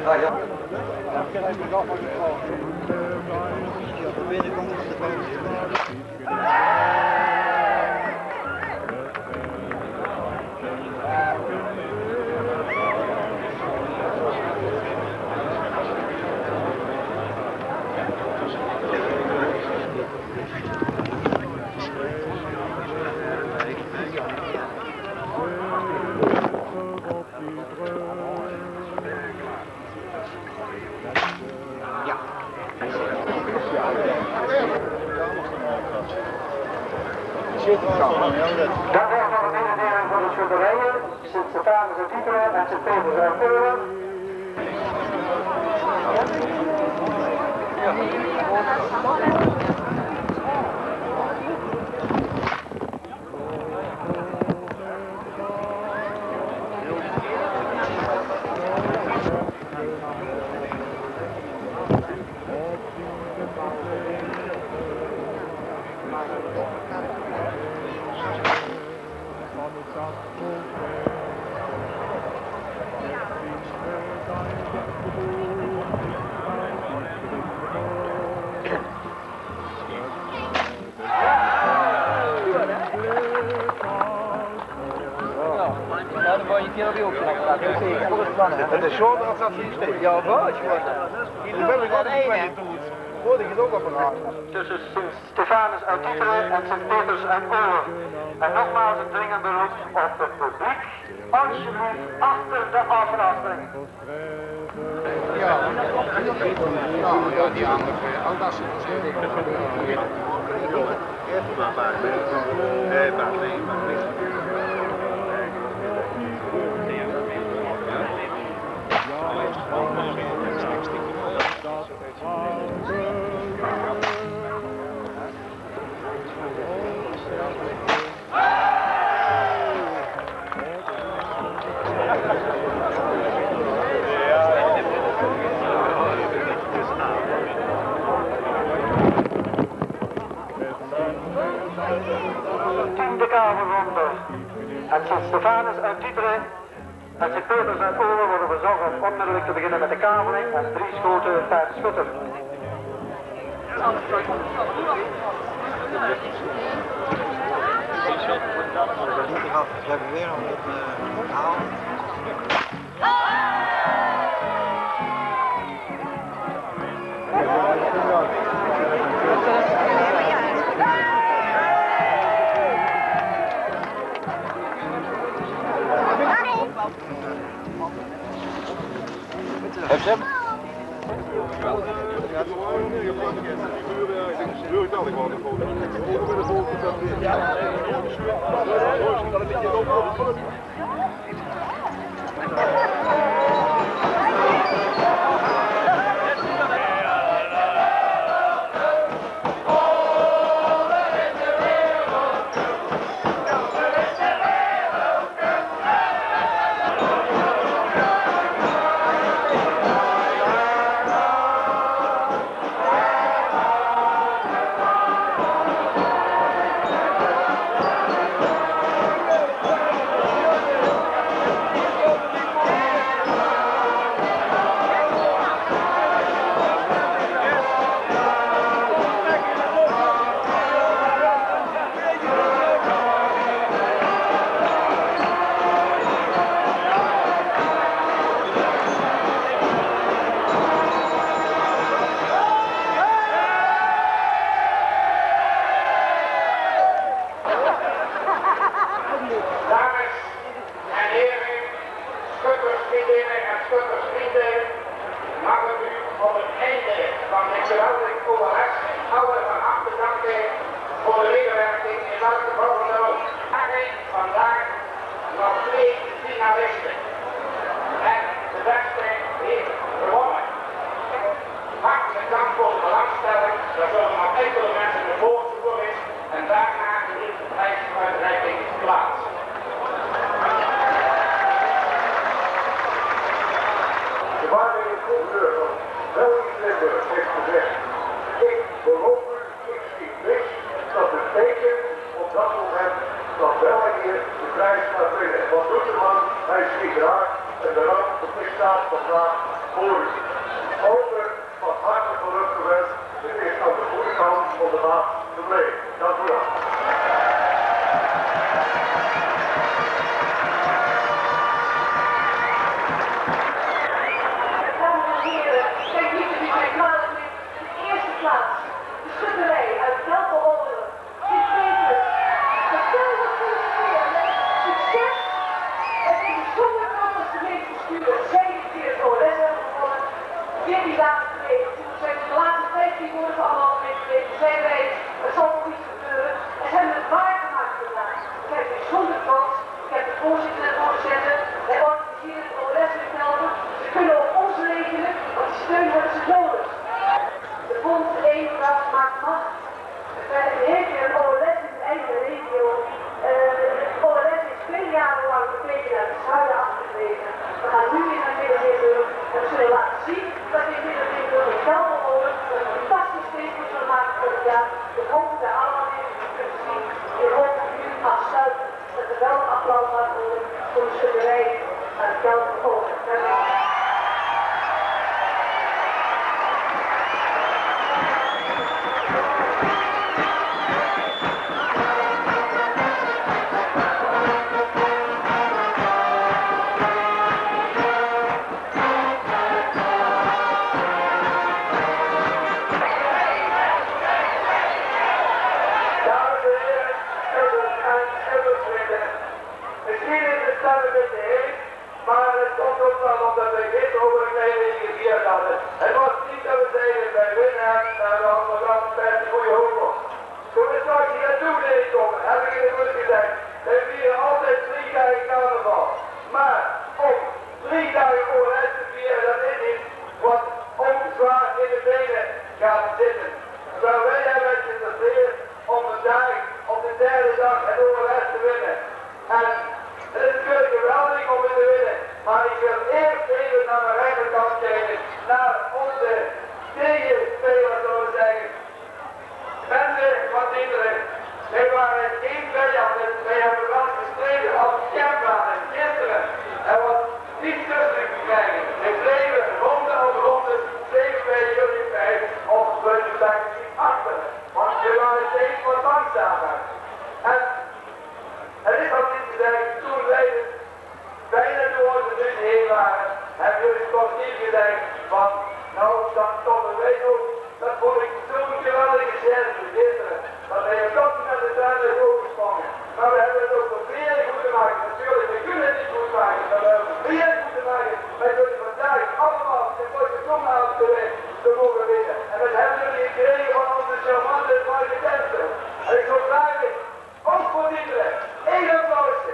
Hallo, ja. Binnenkant is de Dat was nog een mededeling van de schilderijen, Sint-Stefanus uit Titelen en Sint-Petrus uit Polen. Het is zo dat dat niet steekt. Ja, wel, als je wat. Hier ben ik wat één doet. Hoorde ik het ook op een hand. Tussen Sint-Stefanus uit Titelen en Sint-Petrus uit Polen. En nogmaals een dringend beroep op het publiek, alsjeblieft achter de afrafting. Ja, die andere. Oh, dat is Tiende kamerronde. Het Sint-Stefanus uit Dieteren en Sint-Petrus uit Oren worden verzocht om onmiddellijk te beginnen met de kaveling en 3 schoten per schutter. We hebben weer een verhaal. Heb je hem? Het was niet dat we zeiden bij winnen, maar we hadden nog altijd een goede hoofdpost. Toen we straks hier naartoe deden komen, heb ik in de goed gezegd, we vieren altijd 3 dagen carnaval. Maar om 3 dagen OLS te vieren, dat is iets wat ons zwaar in de benen gaat zitten. Terwijl wij hebben geïnteresseerd om vandaag op de 3e dag het OLS te winnen. En het is natuurlijk geweldig om het te winnen, maar ik wil eerst even naar mijn rechterkant kijken, naar onze tegenspeler, zullen we zeggen. Bende van Diederik. Wij waren geen vijanden, wij hebben wel gestreden als campbanen gisteren. Er was niet tussen gekregen. Wij bleven ronde op ronde, bleven wij jullie bij, of we zeggen niet achter. Want we waren steeds wat langzamer. En het is al niet gezegd, toen wij bijna door onze deur heen waren, hebben jullie toch niet gezegd van, nou dan stoppen wij ook. Dat vond ik zo'n geweldige scène gisteren. Dat wij op dat moment de tuin oversprongen. Maar we hebben het ook proberen goed te maken. Natuurlijk, we kunnen het niet goed maken, maar we hebben het proberen goed te maken. Wij kunnen vandaag allemaal in Potje Komavond te mogen winnen. En dat hebben jullie gekregen van onze charmante marketanten. En ik zou vragen, ook voor Diederik, één applausje.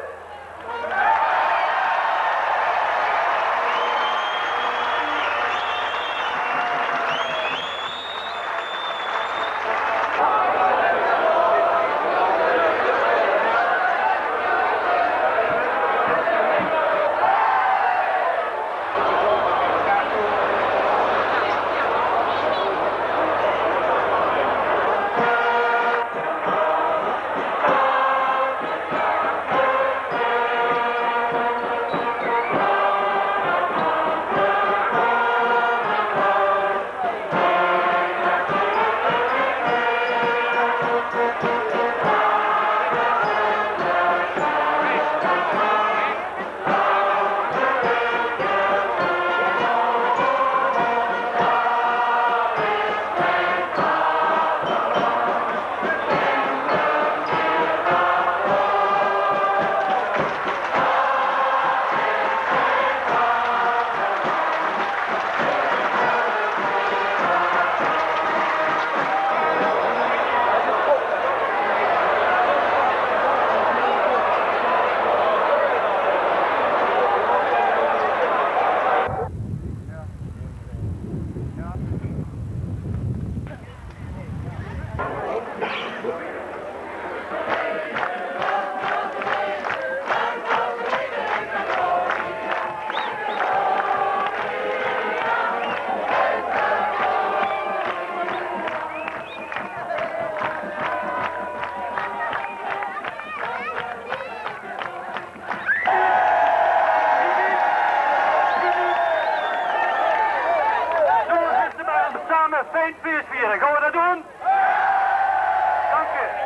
Fijn feest vieren, gaan we dat doen?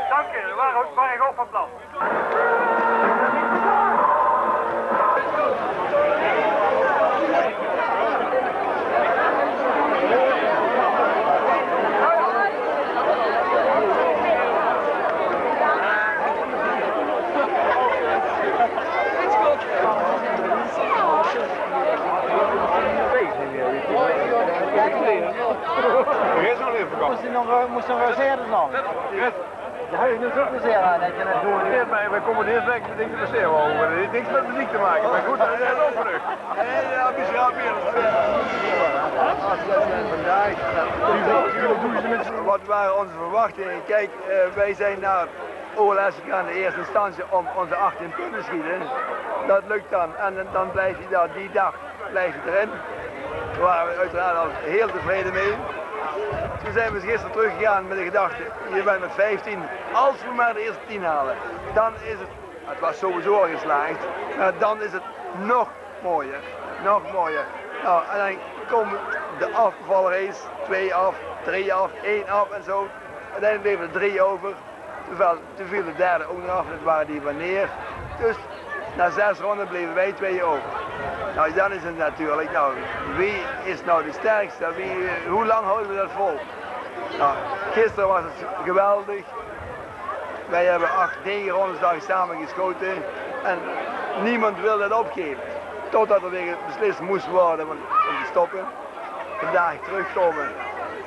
Dank u, we waren ook van plan. Moest nog reserves nog? De huis is ook reserve dat je net doet. Wij komen eerst weg met niks te besteden over. Het heeft niks met muziek te maken, maar goed, dat is ook terug. Ja, misschien meer. Wat waren onze verwachtingen? Kijk, wij zijn naar OLS gegaan in eerste instantie om onze 18 punten te schieten. Dat lukt dan en dan blijf je daar die dag erin. Daar waren we uiteraard al heel tevreden mee. Toen zijn we gisteren teruggegaan met de gedachte, je bent met 15, als we maar de eerste 10 halen, dan is het was sowieso al geslaagd, maar dan is het nog mooier, Nou, en dan komen de afgevallen race, 2 af, 3 af, 1 af en zo. Uiteindelijk bleven er 3 over, toen viel de derde ook nog af, dat waren die van neer. Dus na 6 ronden bleven wij 2 over. Nou, dan is het natuurlijk, wie is nou de sterkste? Hoe lang houden we dat vol? Nou, gisteren was het geweldig. Wij hebben 8-9 rondes daar samen geschoten en niemand wilde dat opgeven. Totdat er weer beslist moest worden om te stoppen. vandaag terugkomen.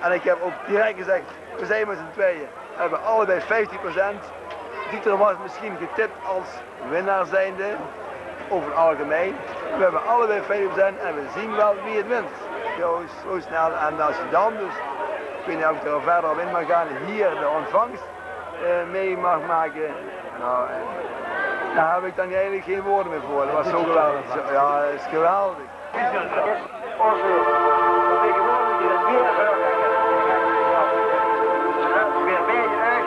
En ik heb ook direct gezegd, we zijn met z'n tweeën. We hebben allebei 50%. Dieter was misschien getipt als winnaar zijnde, over het algemeen. We hebben allebei 50% en we zien wel wie het wint. Zo snel. En als je dan dus, ik weet niet of ik er verder op in mag gaan, hier de ontvangst mee mag maken. Nou, daar heb ik dan eigenlijk geen woorden meer voor. Dat was zo geweldig. Ja, dat is geweldig. Onze vertegenwoordiger weer weer bezig uit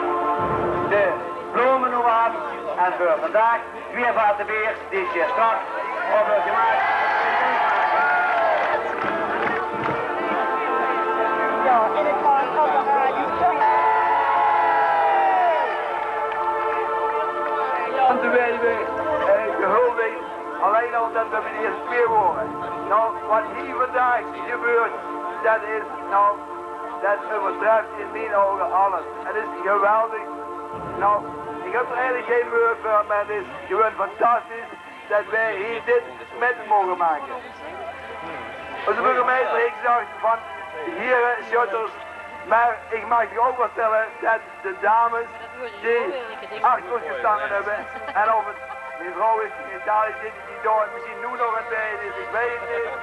de bloemennoaat en voor vandaag weer vaten weer die zeer straks op het gemaakt. Ja, en het was allemaal Terwijl we gehuldigd, alleen al dat we meneer Speer horen. Nou, wat hier vandaag gebeurt, dat is, nou, dat overtreft in mijn ogen alles. Het is geweldig. Nou, ik heb er eigenlijk geen woord voor, maar het is gewoon fantastisch dat wij hier dit met mogen maken. Onze burgemeester heeft gezegd van heren shutters, maar ik mag je ook vertellen dat de dames die achter ons gestaan hebben en of het die vrouw is die in Italië zit, die door misschien nu nog aan het is, ik weet het niet.